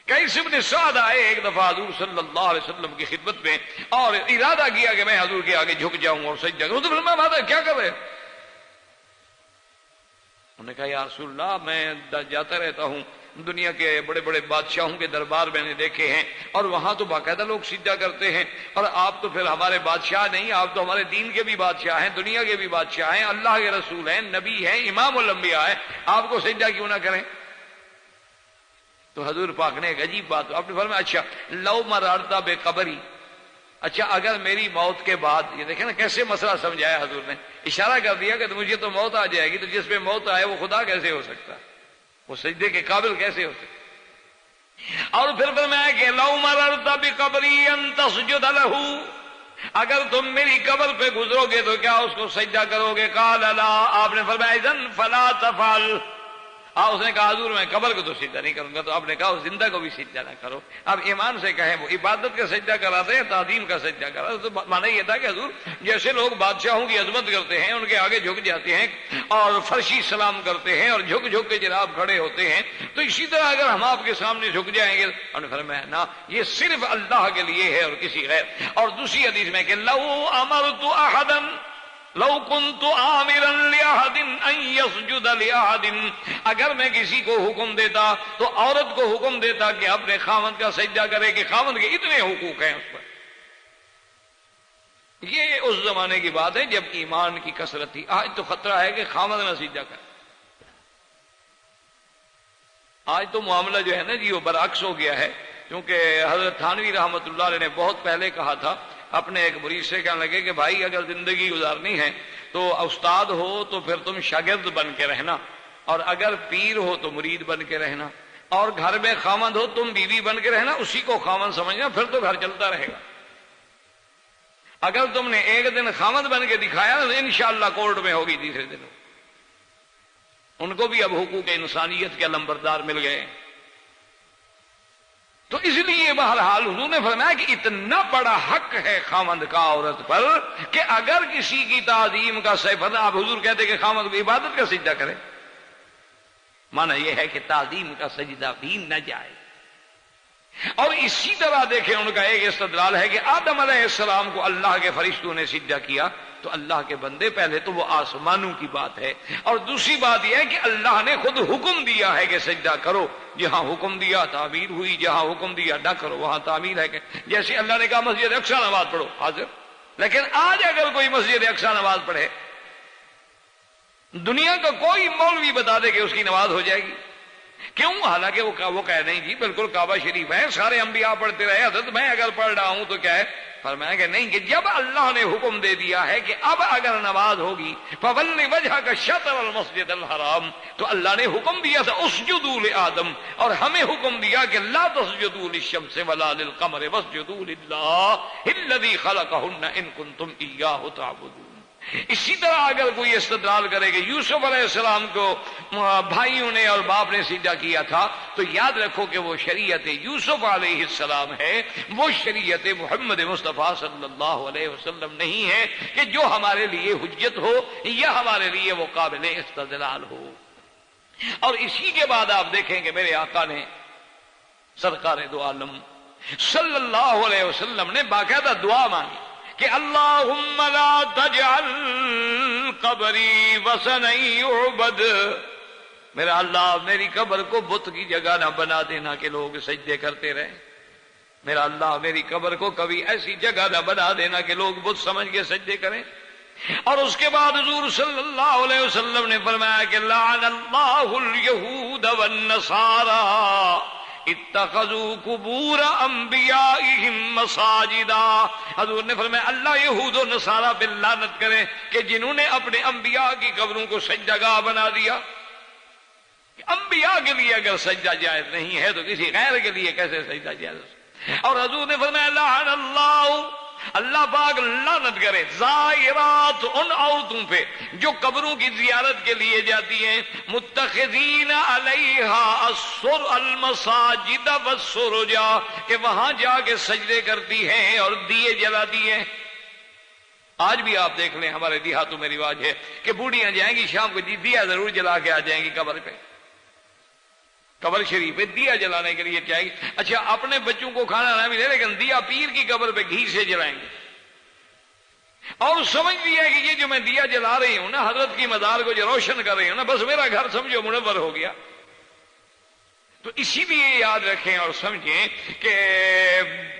قیس بن سعد آئے ایک دفعہ حضور صلی اللہ علیہ وسلم کی خدمت میں اور ارادہ کیا کہ میں حضور کے آگے جھک جاؤں اور سجدہ کروں، تو فرمایا کیا کر رہے؟ انہوں نے کہا یا رسول اللہ میں جاتا رہتا ہوں، دنیا کے بڑے بڑے بادشاہوں کے دربار میں نے دیکھے ہیں، اور وہاں تو باقاعدہ لوگ سجدہ کرتے ہیں، اور آپ تو پھر ہمارے بادشاہ نہیں، آپ تو ہمارے دین کے بھی بادشاہ ہیں، دنیا کے بھی بادشاہ ہیں، اللہ کے رسول ہیں، نبی ہیں، امام الانبیاء ہیں، آپ کو سجدہ کیوں نہ کریں؟ تو حضور پاک نے ایک عجیب بات آپ نے فرمایا اچھا لو مرارتا بے قبری، اچھا اگر میری موت کے بعد، یہ دیکھیں نا کیسے مسئلہ سمجھایا حضور نے، اشارہ کر دیا کہ مجھے تو موت آ جائے گی، تو جس پہ موت آئے وہ خدا کیسے ہو سکتا، وہ سجدے کے قابل کیسے ہو سکتا؟ اور پھر فرمایا کہ لو مرارتا بے قبری ان تسجد لہ، اگر تم میری قبر پہ گزرو گے تو کیا اس کو سجدہ کرو گے؟ قال لا، آپ نے فرمایا اذن فلا تفعل، اس نے کہا حضور میں قبر کو تو سجدہ نہیں کروں گا، تو آپ نے کہا زندہ کو بھی سجدہ نہ کرو۔ اب ایمان سے کہیں وہ عبادت کا سجدہ کراتے ہیں، تعظیم کا سجدہ کراتے، تو مانا یہ تھا کہ حضور جیسے لوگ بادشاہوں کی عظمت کرتے ہیں، ان کے آگے جھک جاتے ہیں اور فرشی سلام کرتے ہیں اور جھک جھک کے جناب کھڑے ہوتے ہیں، تو اسی طرح اگر ہم آپ کے سامنے جھک جائیں گے۔ انہوں نے فرمایا نہ، یہ صرف اللہ کے لیے ہے اور کسی غیر۔ اور دوسری حدیث میں کہ لو امرت احدا لو كنت آمرا لأحد ان يسجد لأحد، اگر میں کسی کو حکم دیتا تو عورت کو حکم دیتا کہ اپنے خاوند کا سجدہ کرے، کہ خاوند کے اتنے حقوق ہیں اس پر۔ یہ اس زمانے کی بات ہے جب ایمان کی کثرت تھی۔ آج تو خطرہ ہے کہ خاوند نہ سجدہ کرے۔ آج تو معاملہ جو ہے نا جی وہ برعکس ہو گیا ہے، کیونکہ حضرت تھانوی رحمۃ اللہ علیہ نے بہت پہلے کہا تھا اپنے ایک مرید سے، کہنے لگے کہ بھائی اگر زندگی گزارنی ہے تو استاد ہو تو پھر تم شاگرد بن کے رہنا، اور اگر پیر ہو تو مرید بن کے رہنا، اور گھر میں خاوند ہو تم بیوی بن کے رہنا، اسی کو خاوند سمجھنا، پھر تو گھر چلتا رہے گا۔ اگر تم نے ایک دن خاوند بن کے دکھایا تو انشاءاللہ کورٹ میں ہوگی تیسرے دن۔ ان کو بھی اب حقوق انسانیت کے لمبردار مل گئے۔ تو اس لیے بہرحال حضور نے فرمایا کہ اتنا بڑا حق ہے خاوند کا عورت پر کہ اگر کسی کی تعظیم کا صفت، آپ حضور کہتے کہ خاوند کو عبادت کا سجدہ کرے، مانا یہ ہے کہ تعظیم کا سجدہ بھی نہ جائے۔ اور اسی طرح دیکھیں ان کا ایک استدلال ہے کہ آدم علیہ السلام کو اللہ کے فرشتوں نے سجدہ کیا تو اللہ کے بندے، پہلے تو وہ آسمانوں کی بات ہے، اور دوسری بات یہ ہے کہ اللہ نے خود حکم دیا ہے کہ سجدہ کرو، جہاں حکم دیا تعبیر ہوئی، جہاں حکم دیا نہ کرو وہاں تعبیر ہے۔ کہ جیسے اللہ نے کہا مسجد اقصی نماز پڑھو، حاضر، لیکن آج اگر کوئی مسجد اقصی نماز پڑھے، دنیا کا کوئی مولوی بتا دے کہ اس کی نماز ہو جائے گی، کیوں؟ حالانکہ وہ کہہ نہیں جی بالکل کعبہ شریف ہے، سارے انبیاء پڑھتے رہے، حضرت میں اگر پڑھ رہا ہوں تو کیا ہے؟ فرمایا کہ نہیں، کہ جب اللہ نے حکم دے دیا ہے کہ اب اگر نماز ہوگی فَوَلِّ وَجْهَكَ شَطْرَ الْمَسْجِدِ الْحَرَامِ، تو اللہ نے حکم دیا تھا اسجدوا لآدم، اور ہمیں حکم دیا کہ لا تسجدوا للشمس ولا للقمر واسجدوا للہ الذی خلقہن ان کنتم ایاہ تعبدون۔ اسی طرح اگر کوئی استدلال کرے کہ یوسف علیہ السلام کو بھائیوں نے اور باپ نے سجدہ کیا تھا، تو یاد رکھو کہ وہ شریعت یوسف علیہ السلام ہے، وہ شریعت محمد مصطفیٰ صلی اللہ علیہ وسلم نہیں ہے کہ جو ہمارے لیے حجت ہو یا ہمارے لیے وہ قابل استدلال ہو۔ اور اسی کے بعد آپ دیکھیں کہ میرے آقا نے سرکار دو عالم صلی اللہ علیہ وسلم نے باقاعدہ دعا مانگی کہ اللہم لا تجعل قبری وثنا یعبد، میرا اللہ میری قبر کو بت کی جگہ نہ بنا دینا کہ لوگ سجدے کرتے رہیں، میرا اللہ میری قبر کو کبھی ایسی جگہ نہ بنا دینا کہ لوگ بت سمجھ کے سجدے کریں۔ اور اس کے بعد حضور صلی اللہ علیہ وسلم نے فرمایا کہ لعن اللہ الیہود والنصارى اتخذوا قبور انبیائہم مساجدا، حضور نے فرمایا اللہ یہود و نصارہ پہ لعنت کریں کہ جنہوں نے اپنے انبیاء کی قبروں کو سجدہ گاہ بنا دیا۔ انبیاء کے لیے اگر سجدہ جائز نہیں ہے تو کسی غیر کے لیے کیسے سجدہ جائز؟ اور حضور نے فرمایا لعن اللہ، اللہ پاک لعنت کرے زائرات ان عورتوں پہ جو قبروں کی زیارت کے لیے جاتی ہیں، متخذین علیہا المساجد والسرجا، کہ وہاں جا کے سجدے کرتی ہیں اور دیے جلاتی ہیں۔ آج بھی آپ دیکھ لیں ہمارے دیہاتوں میں رواج ہے کہ بوڑھیاں جائیں گی شام کو دیا ضرور جلا کے آ جائیں گی قبر پہ، قبر شریف پہ دیا جلانے کے لیے جائے گی۔ اچھا اپنے بچوں کو کھانا نہ ملے لیکن دیا پیر کی قبر پہ گھی سے جلائیں گے، اور سمجھ لیا کہ یہ جو میں دیا جلا رہی ہوں نا، حضرت کی مزار کو جو روشن کر رہی ہوں نا، بس میرا گھر سمجھو منور ہو گیا۔ تو اسی لیے یاد رکھیں اور سمجھیں کہ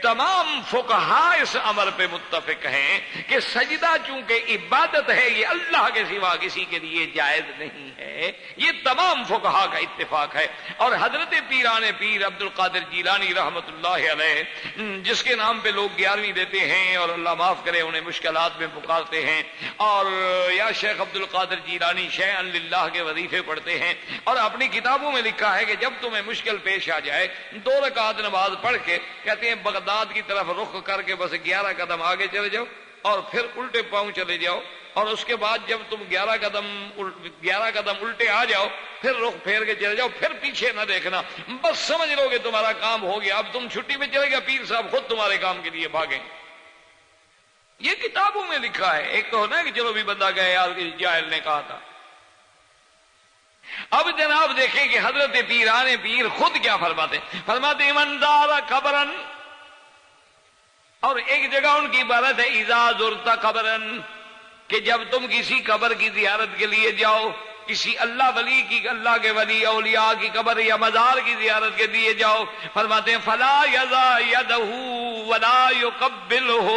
تمام فقہاء اس امر پہ متفق ہیں کہ سجدہ چونکہ عبادت ہے یہ اللہ کے سوا کسی کے لیے جائز نہیں ہے، یہ تمام فقہاء کا اتفاق ہے۔ اور حضرت پیران پیر عبد القادر جیلانی رحمت اللہ علیہ، جس کے نام پہ لوگ 11ویں دیتے ہیں اور اللہ معاف کرے انہیں مشکلات میں پکارتے ہیں، اور یا شیخ عبد القادر جیلانی شیئا للہ کے وظیفے پڑھتے ہیں، اور اپنی کتابوں میں لکھا ہے کہ جب تمہیں مشکل پیش آ جائے 2 رکعت نماز پڑھ کے کہتے ہیں بغداد کی طرف رخ کر کے بس 11 قدم آگے چلے جاؤ اور پھر الٹے پاؤں چلے جاؤ اور اس کے بعد جب تم 11 قدم الٹے آ جاؤ پھر رخ پھیر کے چلے جاؤ، پھر پیچھے نہ دیکھنا، بس سمجھ لو کہ تمہارا کام ہو گیا، اب تم چھٹی میں چلے گئے، پیر صاحب خود تمہارے کام کے لیے بھاگیں۔ یہ کتابوں میں لکھا ہے، ایک تو ہونا کہ چلو بھی بندہ گئے یار جاہل نے کہا تھا۔ اب جناب دیکھیں کہ حضرت پیران پیر خود کیا فرماتے من زار قبرن، اور ایک جگہ ان کی عبارت ہے اذا زرت قبرن، کہ جب تم کسی قبر کی زیارت کے لیے جاؤ، کسی اللہ ولی کی، اللہ کے ولی اولیاء کی قبر یا مزار کی زیارت کے لیے جاؤ، فرماتے ہیں فلا یضع یدہ ولا یقبلہ،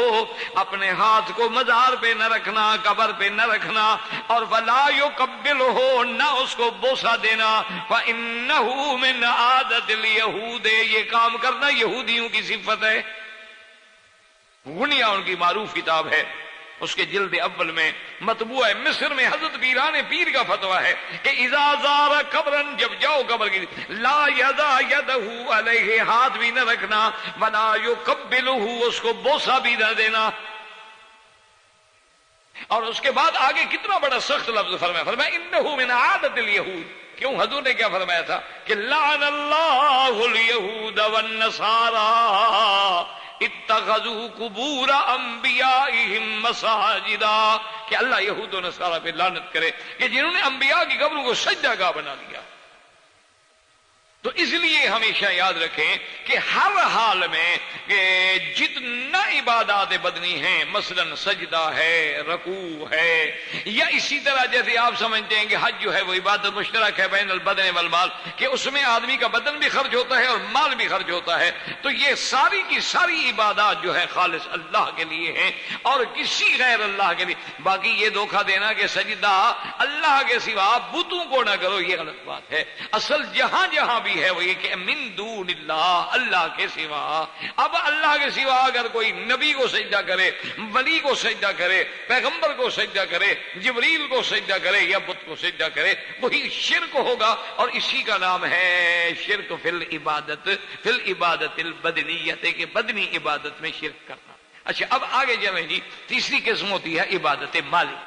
اپنے ہاتھ کو مزار پہ نہ رکھنا، قبر پہ نہ رکھنا، اور ولا یقبلہ، نہ اس کو بوسہ دینا، فانہ من عادت الیہود، یہ کام کرنا یہودیوں کی صفت ہے۔ غنیہ ان کی معروف کتاب ہے، اس کے جلد اول میں مطبوع ہے، مصر میں حضرت پیران پیر کا فتویٰ ہے کہ اذا زار قبرن، جب جاؤ قبر کی، لا یضع یدہ علیہ، ہاتھ بھی نہ رکھنا، ولا یقبلہ، اس کو بوسہ بھی نہ دینا۔ اور اس کے بعد آگے کتنا بڑا سخت لفظ فرمایا انہ من عادت الیہود۔ کیوں؟ حضور نے کیا فرمایا تھا کہ لعن اللہ الیہود والنصارى اتخذوا قبور انبیائہم مساجدا، کہ اللہ یہود و نصارہ پہ لعنت کرے کہ جنہوں نے انبیاء کی قبروں کو سجدہ گاہ بنا دیا۔ تو اس لیے ہمیشہ یاد رکھیں کہ ہر حال میں کہ جتنا عبادات بدنی ہیں، مثلا سجدہ ہے، رکوع ہے، یا اسی طرح جیسے آپ سمجھتے ہیں کہ حج جو ہے وہ عبادت مشترک ہے بین البدن والمال، کہ اس میں آدمی کا بدن بھی خرچ ہوتا ہے اور مال بھی خرچ ہوتا ہے، تو یہ ساری کی ساری عبادات جو ہے خالص اللہ کے لیے ہیں اور کسی غیر اللہ کے لیے۔ باقی یہ دھوکہ دینا کہ سجدہ اللہ کے سوا بتوں کو نہ کرو، یہ غلط بات ہے۔ اصل جہاں جہاں بھی ہے وہ یہ کہ من دون اللہ، اللہ کے سوا۔ اب اللہ کے سوا اگر کوئی نبی کو سجدہ کرے، ولی کو سجدہ کرے، پیغمبر کو سجدہ کرے، جبریل کو سجدہ کرے یا بت کو سجدہ کرے، وہی شرک ہوگا، اور اسی کا نام ہے شرک فی العبادت، فی العبادت البدنیت، کہ بدنی عبادت میں شرک کرنا۔ اچھا اب آگے چلیں جی، تیسری قسم ہوتی ہے عبادت مالی۔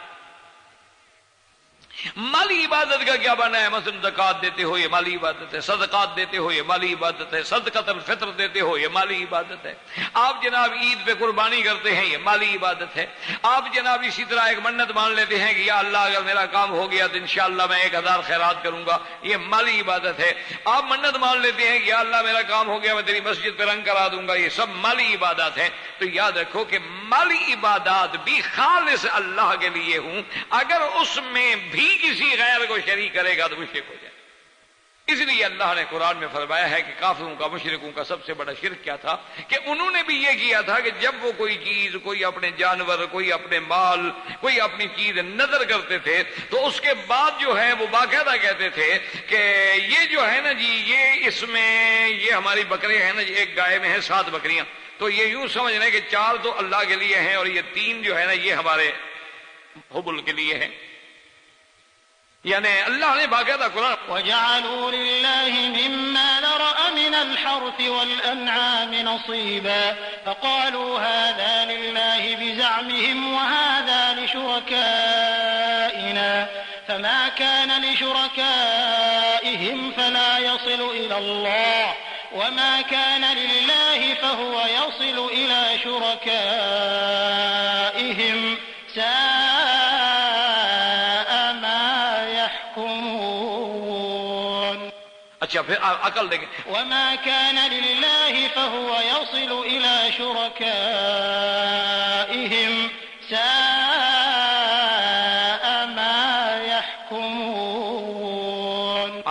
مالی عبادت کا کیا بنا ہے؟ مثلا زکات دیتے ہو یہ مالی عبادت ہے، صدقات دیتے ہو یہ مالی عبادت ہے، صدقۃ الفطر دیتے ہو یہ مالی عبادت ہے، آپ جناب عید پہ قربانی کرتے ہیں یہ مالی عبادت ہے، آپ جناب اسی طرح ایک منت مان لیتے ہیں کہ یا اللہ اگر میرا کام ہو گیا تو انشاءاللہ میں 1000 خیرات کروں گا، یہ مالی عبادت ہے، آپ منت مان لیتے ہیں کہ یا اللہ میرا کام ہو گیا میں تیری مسجد پہ رنگ کرا دوں گا، یہ سب مالی عبادات ہیں۔ تو یاد رکھو کہ مالی عبادات بھی خالص اللہ کے لیے ہوں، اگر اس میں بھی کسی غیر کو شریک کرے گا تو مشرک ہو جائے۔ اس لیے اللہ نے قرآن میں فرمایا ہے کہ کافروں کا، مشرکوں کا سب سے بڑا شرک کیا تھا کہ انہوں نے بھی یہ کیا تھا کہ جب وہ کوئی چیز، کوئی اپنے جانور، کوئی اپنے مال، کوئی اپنی چیز نظر کرتے تھے تو اس کے بعد جو ہے وہ باقاعدہ کہتے تھے کہ یہ جو ہے نا جی، یہ اس میں یہ ہماری بکرے ہیں نا جی، ایک گائے میں ہے 7 بکریاں، تو یہ یوں سمجھ رہے کہ 4 تو اللہ کے لیے ہیں اور یہ 3 جو ہے نا یہ ہمارے حبل کے لیے ہیں۔ یعنی اللہ نے باقاعدہ قرآن وَجَعَلُوا لِلَّهِ مِمَّا ذَرَأَ مِنَ الْحَرْثِ وَالْأَنْعَامِ نَصِيبًا فَقَالُوا هَذَا لِلَّهِ بِزَعْمِهِمْ وَهَذَا لِشُرَكَائِنَا فَمَا كَانَ لِشُرَكَائِهِمْ فَلَا يَصِلُ إِلَى اللَّهِ وَمَا كَانَ لِلَّهِ فَهُوَ يَصِلُ إِلَى شُرَكَائِهِمْ اچھا پھر عقل دیکھیں وَمَا كَانَ لِلَّهِ فَهُوَ يَصِلُ إِلَى شُرَكَائِهِمْ سَاءَ مَا يَحْكُمُونَ۔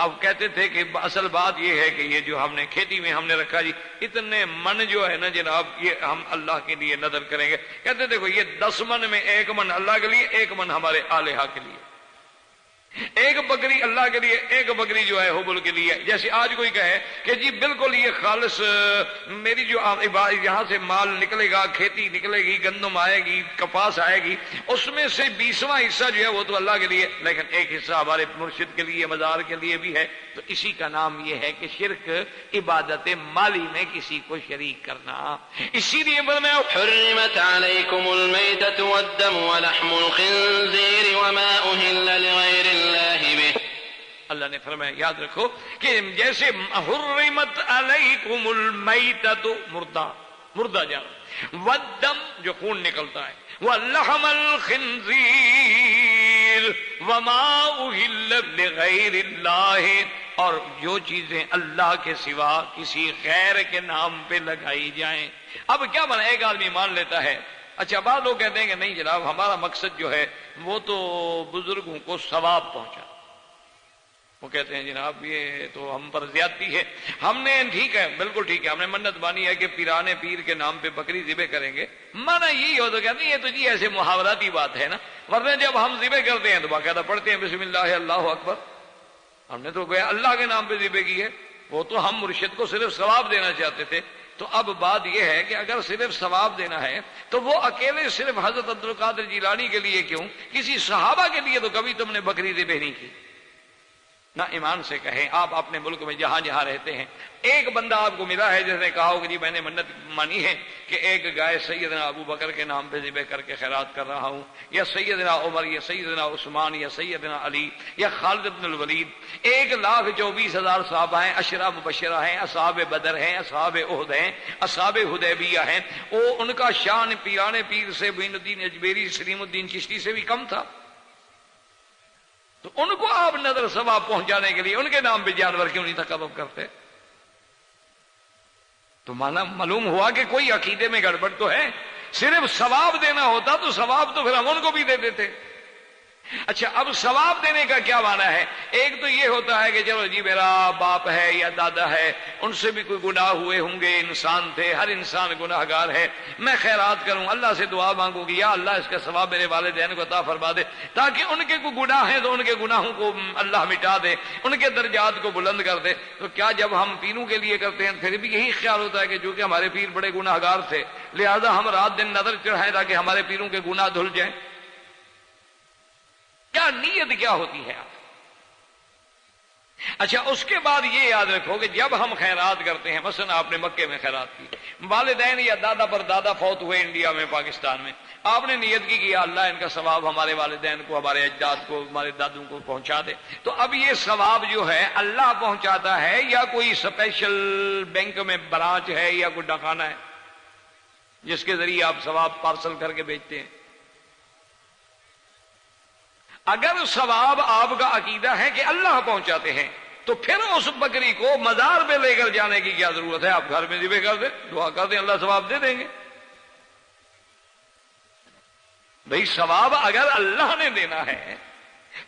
آپ کہتے تھے کہ اصل بات یہ ہے کہ یہ جو ہم نے کھیتی میں ہم نے رکھا جی اتنے من جو ہے نا جناب یہ ہم اللہ کے لیے نظر کریں گے، کہتے دیکھو یہ 10 من میں 1 من اللہ کے لیے، 1 من ہمارے آلہہ کے لیے۔ ایک بکری اللہ کے لیے، ایک بکری جو ہے حبل کے لیے. جیسے آج کوئی کہے کہ جی بالکل یہ خالص میری جو یہاں سے مال نکلے گا، کھیتی نکلے گی، گندم آئے گی، کپاس آئے گی، اس میں سے 20واں حصہ جو ہے وہ تو اللہ کے لیے، لیکن ایک حصہ ہمارے مرشد کے لیے، مزار کے لیے بھی ہے. تو اسی کا نام یہ ہے کہ شرک عبادت مالی میں کسی کو شریک کرنا. اسی لیے فرمایا حرمت علیکم المیتۃ والدم ولحم الخنزیر وما اہل لغیر اللہ به. اللہ نے فرمایا یاد رکھو کہ جیسے حرمت علیکم المیتۃ مردہ جانور، والدم جو خون نکلتا ہے، ولحم الخنزیر وما اہل لغیر اللہ، اور جو چیزیں اللہ کے سوا کسی غیر کے نام پہ لگائی جائیں. اب کیا بنا، ایک آدمی مان لیتا ہے، اچھا بعض لوگ کہتے ہیں کہ نہیں جناب ہمارا مقصد جو ہے وہ تو بزرگوں کو ثواب پہنچا. وہ کہتے ہیں جناب یہ تو ہم پر زیادتی ہے، ہم نے ٹھیک ہے، بالکل ٹھیک ہے، ہم نے منت مانی ہے کہ پیرانے پیر کے نام پہ بکری ذبح کریں گے. مانا یہی ہو تو کہتے ہیں یہ تو جی ایسے محاوراتی بات ہے نا، ورنہ جب ہم ذبح کرتے ہیں تو باقاعدہ پڑھتے ہیں بسم اللہ اللہ اکبر. ہم نے تو گویا اللہ کے نام پہ ذبح کی ہے، وہ تو ہم مرشد کو صرف ثواب دینا چاہتے تھے. تو اب بات یہ ہے کہ اگر صرف ثواب دینا ہے تو وہ اکیلے صرف حضرت عبد القادر جیلانی کے لیے کیوں، کسی صحابہ کے لیے تو کبھی تم نے بکری ذبح نہیں کی. نہ ایمان سے کہیں، آپ اپنے ملک میں جہاں جہاں رہتے ہیں ایک بندہ آپ کو ملا ہے جس نے کہا ہو کہ جی میں نے منت مانی ہے کہ ایک گائے سیدنا ابو بکر کے نام پہ ذبح کر کے خیرات کر رہا ہوں، یا سیدنا عمر، یا سیدنا عثمان، یا سیدنا علی، یا خالد بن الولید. 1,24,000 صحابہ ہیں، عشرہ مبشرہ ہیں، اصحاب بدر ہیں، اصحاب احد ہیں، اصحاب حدیبیہ ہیں. وہ ان کا شان پیرانے پیر سے، معین الدین اجمیری، سلیم الدین چشتی سے بھی کم تھا. تو ان کو آپ نظر ثواب پہنچانے کے لیے ان کے نام پہ جانور کیوں نہیں تقرب کرتے؟ تو معلوم ہوا کہ کوئی عقیدے میں گڑبڑ تو ہے. صرف ثواب دینا ہوتا تو ثواب تو پھر ہم ان کو بھی دے دیتے. اچھا اب ثواب دینے کا کیا معنی ہے؟ ایک تو یہ ہوتا ہے کہ چلو جی میرا باپ ہے یا دادا ہے، ان سے بھی کوئی گناہ ہوئے ہوں گے، انسان تھے، ہر انسان گناہ گار ہے، میں خیرات کروں، اللہ سے دعا مانگوں گی یا اللہ اس کا ثواب میرے والدین کو عطا فرما دے، تاکہ ان کے کوئی گناہ ہیں تو ان کے گناہوں کو اللہ مٹا دے، ان کے درجات کو بلند کر دے. تو کیا جب ہم پیروں کے لیے کرتے ہیں پھر بھی یہی خیال ہوتا ہے کہ جو کہ ہمارے پیر بڑے گناہ گار تھے لہذا ہم رات دن نظر چڑھائیں تاکہ ہمارے پیروں کے گناہ دھل جائیں؟ کیا نیت کیا ہوتی ہے آپ؟ اچھا اس کے بعد یہ یاد رکھو کہ جب ہم خیرات کرتے ہیں، مثلا آپ نے مکے میں خیرات کی، والدین یا دادا پر دادا فوت ہوئے انڈیا میں، پاکستان میں، آپ نے نیت کی کہ یا اللہ ان کا ثواب ہمارے والدین کو، ہمارے اجداد کو، ہمارے دادوں کو پہنچا دے. تو اب یہ ثواب جو ہے اللہ پہنچاتا ہے یا کوئی اسپیشل بینک میں برانچ ہے یا کوئی ڈاکخانہ ہے جس کے ذریعے آپ ثواب پارسل کر کے بیچتے ہیں؟ اگر ثواب آپ کا عقیدہ ہے کہ اللہ پہنچاتے ہیں تو پھر اس بکری کو مزار پہ لے کر جانے کی کیا ضرورت ہے؟ آپ گھر میں ذبح کر دیں، دعا کر دیں، اللہ ثواب دے دیں گے. بھئی ثواب اگر اللہ نے دینا ہے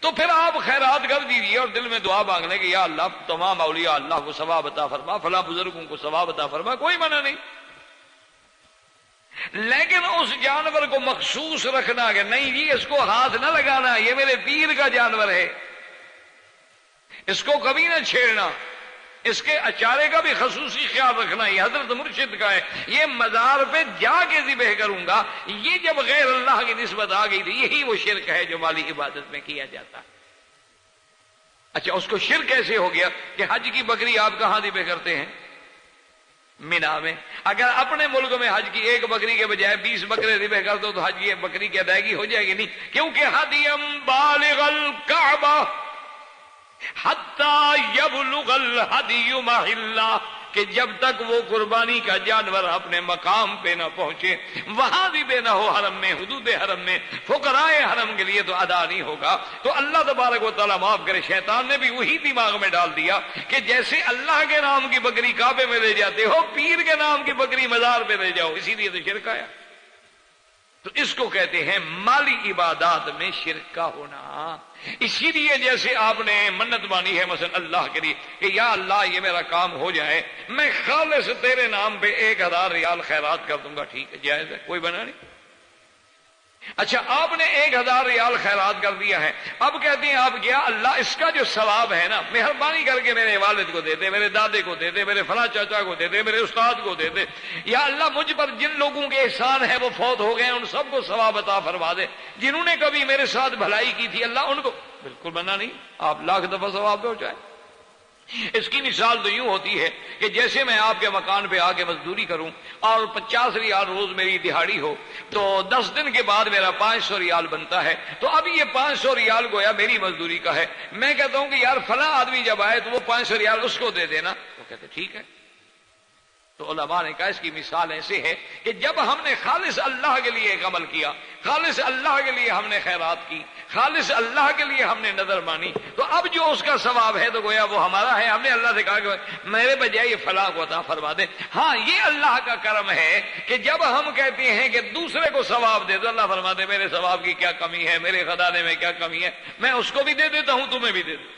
تو پھر آپ خیرات کر دیجیے اور دل میں دعا مانگ لیں کہ یا اللہ تمام اولیاء اللہ کو ثواب عطا فرما، فلاں بزرگوں کو ثواب عطا فرما، کوئی منع نہیں. لیکن اس جانور کو مخصوص رکھنا کہ نہیں جی اس کو ہاتھ نہ لگانا، یہ میرے پیر کا جانور ہے، اس کو کبھی نہ چھیڑنا، اس کے اچارے کا بھی خصوصی خیال رکھنا، یہ حضرت مرشد کا ہے، یہ مزار پہ جا کے ذبح کروں گا. یہ جب غیر اللہ کی نسبت آ گئی تھی، یہی وہ شرک ہے جو مالی عبادت میں کیا جاتا ہے. اچھا اس کو شرک کیسے ہو گیا کہ حج کی بکری آپ کہاں ذبح کرتے ہیں؟ مینا میں. اگر اپنے ملک میں حج کی ایک بکری کے بجائے 20 بکرے ذبح کر دو تو حج کی بکری کی ادائیگی ہو جائے گی؟ نہیں، کیونکہ ہدیم بالغ الکعبہ حتی یبلغ الہدی محلہ، کہ جب تک وہ قربانی کا جانور اپنے مقام پہ نہ پہنچے، وہاں بھی بے نہ ہو حرم میں، حدود حرم میں، فقراء حرم کے لیے تو ادا نہیں ہوگا. تو اللہ تبارک و تعالیٰ معاف کرے، شیطان نے بھی وہی دماغ میں ڈال دیا کہ جیسے اللہ کے نام کی بکری کعبے میں لے جاتے ہو، پیر کے نام کی بکری مزار پہ لے جاؤ، اسی لیے تو شرک آیا. تو اس کو کہتے ہیں مالی عبادات میں شرک کا ہونا. اسی لیے جیسے آپ نے منت مانی ہے مثلا اللہ کے لیے کہ یا اللہ یہ میرا کام ہو جائے، میں خالص تیرے نام پہ 1,000 ریال خیرات کر دوں گا، ٹھیک ہے، جائز ہے، کوئی بنا نہیں. اچھا آپ نے 1000 ریال خیرات کر دیا ہے، اب کہتے ہیں آپ کیا اللہ اس کا جو ثواب ہے نا مہربانی کر کے میرے والد کو دے دے، میرے دادے کو دے دے، میرے فلاں چاچا کو دے دے، میرے استاد کو دے دے، یا اللہ مجھ پر جن لوگوں کے احسان ہے وہ فوت ہو گئے ان سب کو ثواب عطا فرما دے، جنہوں نے کبھی میرے ساتھ بھلائی کی تھی اللہ ان کو بالکل منع نہیں، آپ لاکھ دفعہ ثواب پہنچائیں۔ اس کی مثال تو یوں ہوتی ہے کہ جیسے میں آپ کے مکان پہ آ کے مزدوری کروں اور 50 ریال روز میری دہاڑی ہو تو 10 دن کے بعد میرا 500 ریال بنتا ہے، تو اب یہ 500 ریال گویا میری مزدوری کا ہے، میں کہتا ہوں کہ یار فلاں آدمی جب آئے تو وہ 500 ریال اس کو دے دینا، وہ کہتے ٹھیک ہے۔ تو علماء نے کہا اس کی مثال ایسے ہے کہ جب ہم نے خالص اللہ کے لیے ایک عمل کیا، خالص اللہ کے لیے ہم نے خیرات کی، خالص اللہ کے لیے ہم نے نظر مانی، تو اب جو اس کا ثواب ہے تو گویا وہ ہمارا ہے، ہم نے اللہ سے کہا کہ میرے بجائے یہ فلاں کو عطا فرما دے۔ ہاں یہ اللہ کا کرم ہے کہ جب ہم کہتے ہیں کہ دوسرے کو ثواب دے تو اللہ فرماتے میرے ثواب کی کیا کمی ہے، میرے خزانے میں کیا کمی ہے، میں اس کو بھی دے دیتا ہوں تمہیں بھی دے دوں۔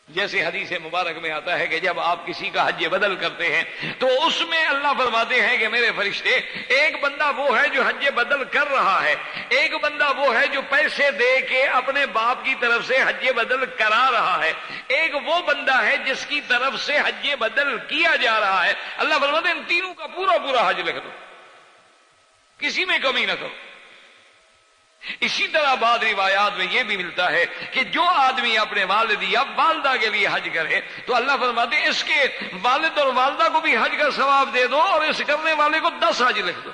جیسے حدیث مبارک میں آتا ہے کہ جب آپ کسی کا حج بدل کرتے ہیں تو اس میں اللہ فرماتے ہیں کہ میرے فرشتے ایک بندہ وہ ہے جو حج بدل کر رہا ہے، ایک بندہ وہ ہے جو پیسے دے کے اپنے باپ کی طرف سے حج بدل کرا رہا ہے، ایک وہ بندہ ہے جس کی طرف سے حج بدل کیا جا رہا ہے۔ اللہ فرماتے ہیں ان تینوں کا پورا پورا حج لکھ دو، کسی میں کمی نہ کرو۔ اسی طرح بعض روایات میں یہ بھی ملتا ہے کہ جو آدمی اپنے والد یا والدہ کے لیے حج کرے تو اللہ فرماتے ہیں اس کے والد اور والدہ کو بھی حج کا ثواب دے دو اور اس کرنے والے کو 10 حج لکھ دو۔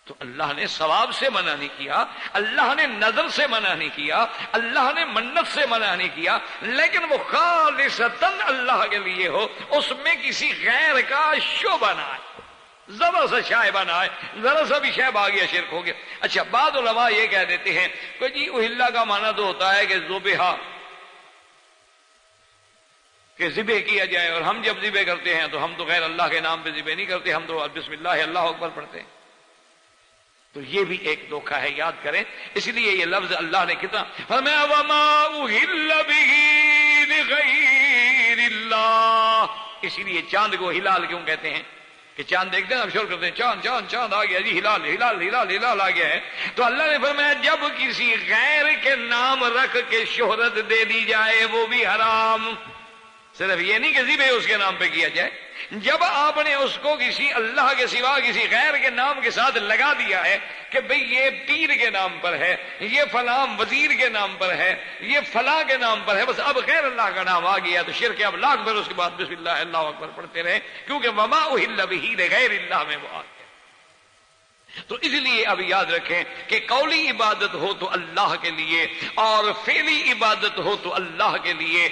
تو اللہ نے ثواب سے منع نہیں کیا، اللہ نے نظر سے منع نہیں کیا، اللہ نے منت سے منع نہیں کیا، لیکن وہ خالصتاً اللہ کے لیے ہو، اس میں کسی غیر کا شعبہ نہ آئے، ذرا سا شائبہ نہ آئے، ذرا سا بھی شائبہ آ گیا شرک ہو گیا۔ اچھا بعض علماء یہ کہہ دیتے ہیں کہ جی اہلا کا معنی تو ہوتا ہے کہ ذبیحہ، کہ ذبح کیا جائے، اور ہم جب ذبح کرتے ہیں تو ہم تو غیر اللہ کے نام پہ ذبح نہیں کرتے، ہم تو بسم اللہ اللہ اکبر پڑھتے ہیں۔ تو یہ بھی ایک دھوکہ ہے، یاد کریں، اس لیے یہ لفظ اللہ نے کتنا فرمایا وما اہل بہ لغیر اللہ، اسی لیے چاند کو ہلال کیوں کہتے ہیں کہ چاند دیکھتے ہیں اب شور کرتے ہیں چاند چاند چاند آ گیا جی، ہلال ہلال ہلال ہلال آ گیا ہے، تو اللہ نے فرمایا جب کسی غیر کے نام رکھ کے شہرت دے دی جائے وہ بھی حرام، صرف یہ نہیں کہ ذبح اس کے نام پہ کیا جائے، جب آپ نے اس کو کسی اللہ کے سوا کسی غیر کے نام کے ساتھ لگا دیا ہے کہ بھئی یہ پیر کے نام پر ہے، یہ فلاں وزیر کے نام پر ہے، یہ فلاں کے نام پر ہے، بس اب غیر اللہ کا نام آ گیا تو شرک، اب لاکھ بھر اس کے بعد بسم اللہ اللہ اکبر پڑھتے رہے، کیونکہ وما اہل بہ لغیر اللہ میں وہ آ گیا۔ تو اس لیے اب یاد رکھیں کہ قولی عبادت ہو تو اللہ کے لیے، اور فعلی عبادت ہو تو اللہ کے لیے،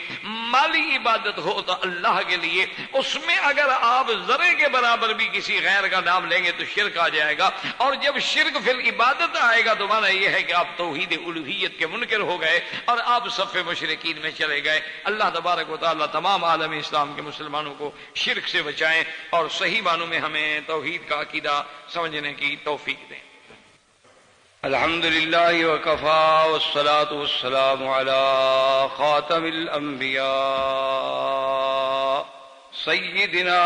مالی عبادت ہو تو اللہ کے لیے، اس میں اگر آپ ذرے کے برابر بھی کسی غیر کا نام لیں گے تو شرک آ جائے گا، اور جب شرک فی العبادت آئے گا تو معنی یہ ہے کہ آپ توحید الوہیت کے منکر ہو گئے اور آپ صف مشرکین میں چلے گئے۔ اللہ تبارک و تعالی تمام عالم اسلام کے مسلمانوں کو شرک سے بچائیں اور صحیح معنوں میں ہمیں توحید کا عقیدہ سمجھنے کی توفیق دیں۔ الحمدللہ وکفا والصلاة والسلام علی خاتم الانبیاء سیدنا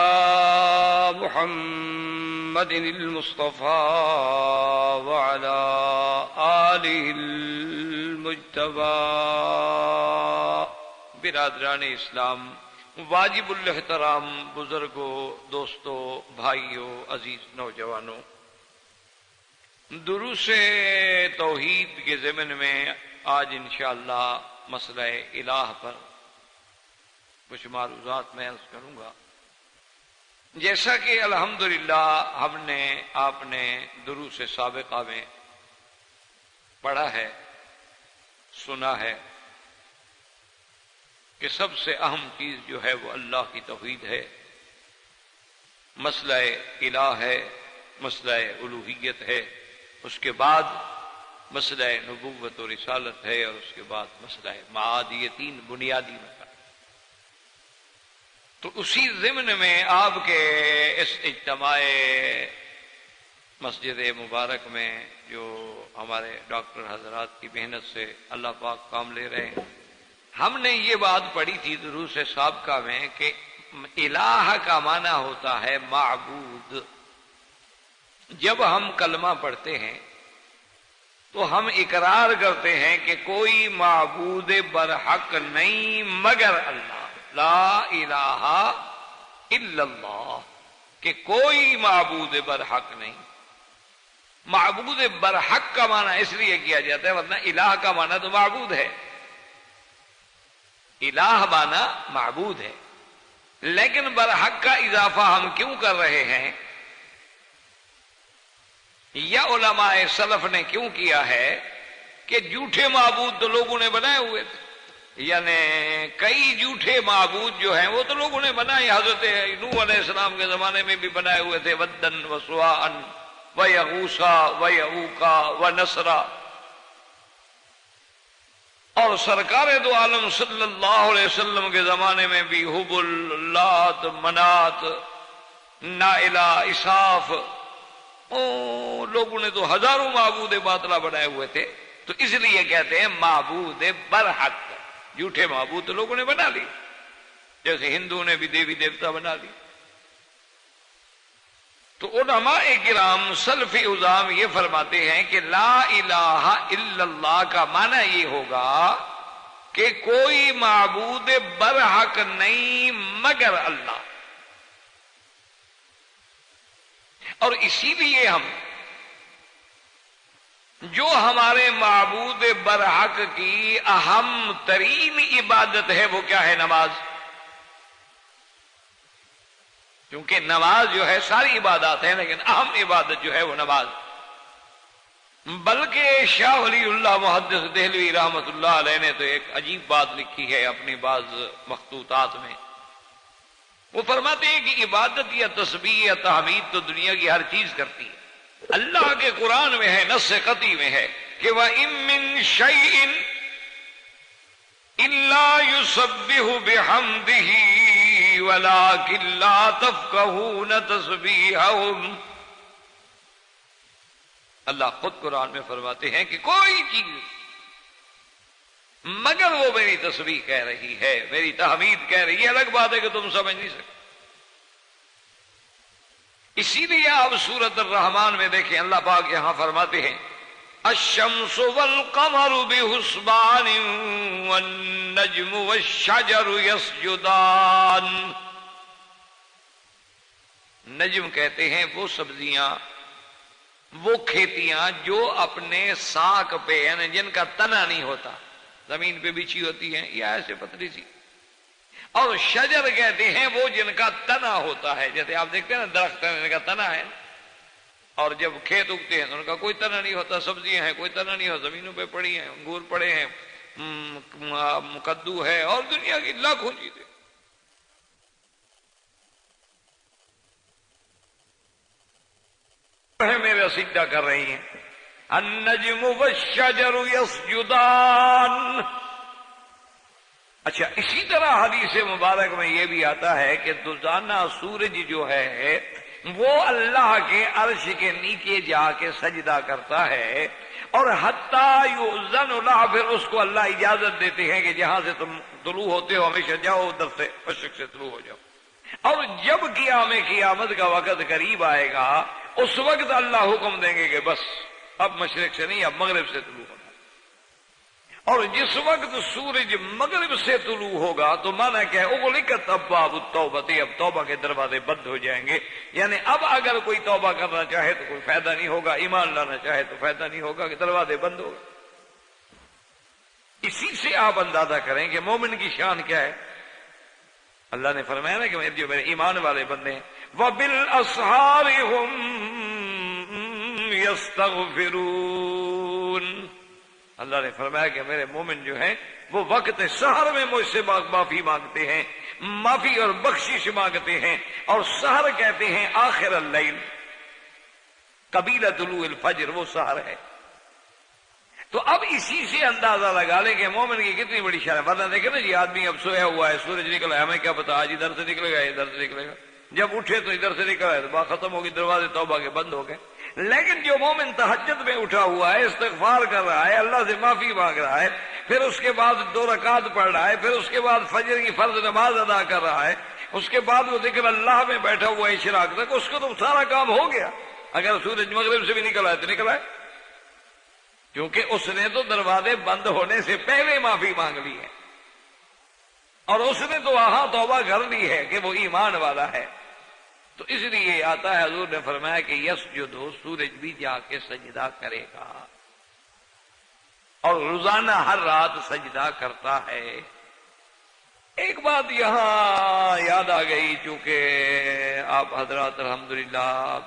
محمد المصطفى وعلى آلہ المجتبى۔ برادران اسلام، واجب الاحترام بزرگوں، دوستوں، بھائیوں، عزیز نوجوانوں، دروس توحید کے ضمن میں آج انشاءاللہ مسئلہ الہ پر کچھ معروضات میں عرض کروں گا۔ جیسا کہ الحمدللہ ہم نے آپ نے دروس سابقہ میں پڑھا ہے، سنا ہے کہ سب سے اہم چیز جو ہے وہ اللہ کی توحید ہے، مسئلہ الہ ہے، مسئلہ الوہیت ہے، اس کے بعد مسئلہ نبوت و رسالت ہے، اور اس کے بعد مسئلہ معاد، یہ تین بنیادی مسائل۔ تو اسی ضمن میں آپ کے اس اجتماع مسجد مبارک میں جو ہمارے ڈاکٹر حضرات کی محنت سے اللہ پاک کام لے رہے ہیں، ہم نے یہ بات پڑھی تھی دروس سابقہ میں کہ الہ کا معنی ہوتا ہے معبود، جب ہم کلمہ پڑھتے ہیں تو ہم اقرار کرتے ہیں کہ کوئی معبود برحق نہیں مگر اللہ، لا الہ الا اللہ، کہ کوئی معبود برحق نہیں۔ معبود برحق کا معنی اس لیے کیا جاتا ہے، ورنہ الہ کا معنی تو معبود ہے، الہ معنی معبود ہے، لیکن برحق کا اضافہ ہم کیوں کر رہے ہیں، یا علماء سلف نے کیوں کیا ہے کہ جھوٹے معبود تو لوگوں نے بنائے ہوئے تھے، یعنی کئی جھوٹے معبود جو ہیں وہ تو لوگوں نے بنائے، حضرت نوح علیہ السلام کے زمانے میں بھی بنائے ہوئے تھے، ودن و سواعن و یغوثا و یعوقا و نصرا، اور سرکار دو عالم صلی اللہ علیہ وسلم کے زمانے میں بھی حبل، لات، منات، نائلہ، اساف، لوگوں نے تو ہزاروں معبود باطلہ بنائے ہوئے تھے، تو اس لیے کہتے ہیں معبود برحق، جھوٹے معبود تو لوگوں نے بنا لی، جیسے ہندوؤں نے بھی دیوی دیوتا بنا لی۔ تو علماء کرام سلف عظام یہ فرماتے ہیں کہ لا الہ الا اللہ کا معنی یہ ہوگا کہ کوئی معبود برحق نہیں مگر اللہ، اور اسی لیے ہم جو ہمارے معبود برحق کی اہم ترین عبادت ہے وہ کیا ہے؟ نماز۔ کیونکہ نماز جو ہے ساری عبادات ہیں، لیکن اہم عبادت جو ہے وہ نماز۔ بلکہ شاہ ولی اللہ محدث دہلوی رحمت اللہ علیہ نے تو ایک عجیب بات لکھی ہے اپنی بعض مخطوطات میں، وہ فرماتے ہیں کہ عبادت یا تسبیح یا تحمید تو دنیا کی ہر چیز کرتی ہے، اللہ کے قرآن میں ہے، نص قطعی میں ہے کہ وَإِن مِّن شَيْءٍ إِلَّا يُسَبِّحُ بِحَمْدِهِ وَلَٰكِن لَّا تَفْقَهُونَ تَسْبِيحَهُمْ۔ اللہ خود قرآن میں فرماتے ہیں کہ کوئی چیز مگر وہ میری تسبیح کہہ رہی ہے، میری تحمید کہہ رہی ہے، الگ بات ہے کہ تم سمجھ نہیں سکتے۔ اسی لیے آپ سورۃ الرحمن میں دیکھیں اللہ پاک یہاں فرماتے ہیں الشمس والقمر بحسبان والنجم والشجر یسجدان۔ نجم کہتے ہیں وہ سبزیاں، وہ کھیتیاں جو اپنے ساق پہ یعنی جن کا تنا نہیں ہوتا، زمین پہ بچھی ہوتی ہیں یا ایسے پتلی سی، اور شجر کہتے ہیں وہ جن کا تنا ہوتا ہے، جیسے آپ دیکھتے ہیں نا درخت ان کا تنا ہے، اور جب کھیت اگتے ہیں تو ان کا کوئی تنا نہیں ہوتا، سبزیاں ہیں کوئی تنا نہیں ہوتا، زمینوں پہ پڑی ہیں، انگور پڑے ہیں، کدو ہے، اور دنیا کی لاکھوں چیزیں۔ میرا سجدہ کر رہی ہیں، النجم والشجر یسجدان۔ اچھا، اسی طرح حدیث مبارک میں یہ بھی آتا ہے کہ روزانہ سورج جو ہے وہ اللہ کے عرش کے نیچے جا کے سجدہ کرتا ہے، اور حتیٰ یؤذن لہ، پھر اس کو اللہ اجازت دیتے ہیں کہ جہاں سے تم طلوع ہوتے ہو ہمیشہ جاؤ ادھر سے، مشرق سے طلوع ہو جاؤ، اور جب قیامت کا وقت قریب آئے گا اس وقت اللہ حکم دیں گے کہ بس اب مشرق سے نہیں، اب مغرب سے طلوع ہونا، اور جس وقت سورج مغرب سے طلوع ہوگا تو مانا کہ اغلقت ابواب التوبۃ، اب توبہ کے دروازے بند ہو جائیں گے، یعنی اب اگر کوئی توبہ کرنا چاہے تو کوئی فائدہ نہیں ہوگا، ایمان لانا چاہے تو فائدہ نہیں ہوگا، کہ دروازے بند ہوگا۔ اسی سے آپ اندازہ کریں کہ مومن کی شان کیا ہے۔ اللہ نے فرمایا نا کہ جو میرے ایمان والے بندے ہیں وَبِالْأَسْحَارِ هُمْ يَسْتَغْفِرُونَ، اللہ نے فرمایا کہ میرے مومن جو ہیں وہ وقت سحر میں مجھ سے معافی مانگتے ہیں، معافی اور بخشش مانگتے ہیں، اور سحر کہتے ہیں آخر اللیل، قبیل طلوع الفجر، وہ سحر ہے۔ تو اب اسی سے اندازہ لگا لیں کہ مومن کی کتنی بڑی شان ہے۔ ورنہ دیکھیں نا جی، آدمی اب سویا ہوا ہے، سورج نکلا ہے، ہمیں کیا پتا آج ادھر سے نکلے گا ادھر سے نکلے گا، جب اٹھے تو ادھر سے نکلا ہے تو بات ختم ہوگی، دروازے توبہ کے بند ہو گئے۔ لیکن جو مومن تہجد میں اٹھا ہوا ہے، استغفار کر رہا ہے، اللہ سے معافی مانگ رہا ہے، پھر اس کے بعد 2 رکعت پڑھ رہا ہے، پھر اس کے بعد فجر کی فرض نماز ادا کر رہا ہے، اس کے بعد وہ ذکر اللہ میں بیٹھا ہوا ہے اشراق تک، اس کو تو سارا کام ہو گیا۔ اگر سورج مغرب سے بھی نکل آئے تو نکل آئے، کیونکہ اس نے تو دروازے بند ہونے سے پہلے معافی مانگ لی ہے، اور اس نے تو وہاں توبہ کر لی ہے کہ وہ ایمان والا ہے۔ تو اس لیے آتا ہے حضور نے فرمایا کہ یسجدو، سورج بھی جا کے سجدہ کرے گا، اور روزانہ ہر رات سجدہ کرتا ہے۔ ایک بات یہاں یاد آ گئی، چونکہ آپ حضرات الحمدللہ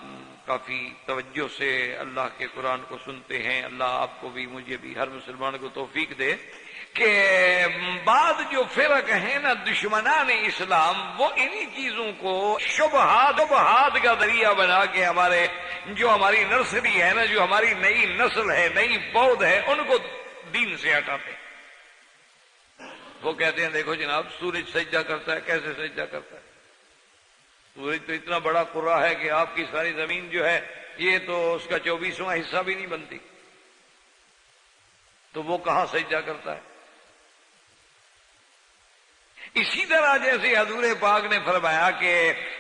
کافی توجہ سے اللہ کے قرآن کو سنتے ہیں، اللہ آپ کو بھی مجھے بھی ہر مسلمان کو توفیق دے کہ بعد جو فرق ہیں نا دشمنان اسلام، وہ انہی چیزوں کو شبہات کا ذریعہ بنا کے ہماری نرسری ہے نا، جو ہماری نئی نسل ہے، نئی پود ہے، ان کو دین سے ہٹاتے ہیں۔ وہ کہتے ہیں دیکھو جناب سورج سجدہ کرتا ہے، کیسے سجدہ کرتا ہے؟ سورج تو اتنا بڑا قرہ ہے کہ آپ کی ساری زمین جو ہے یہ تو اس کا 24واں حصہ بھی نہیں بنتی، تو وہ کہاں سجدہ کرتا ہے؟ اسی طرح جیسے حضور پاک نے فرمایا کہ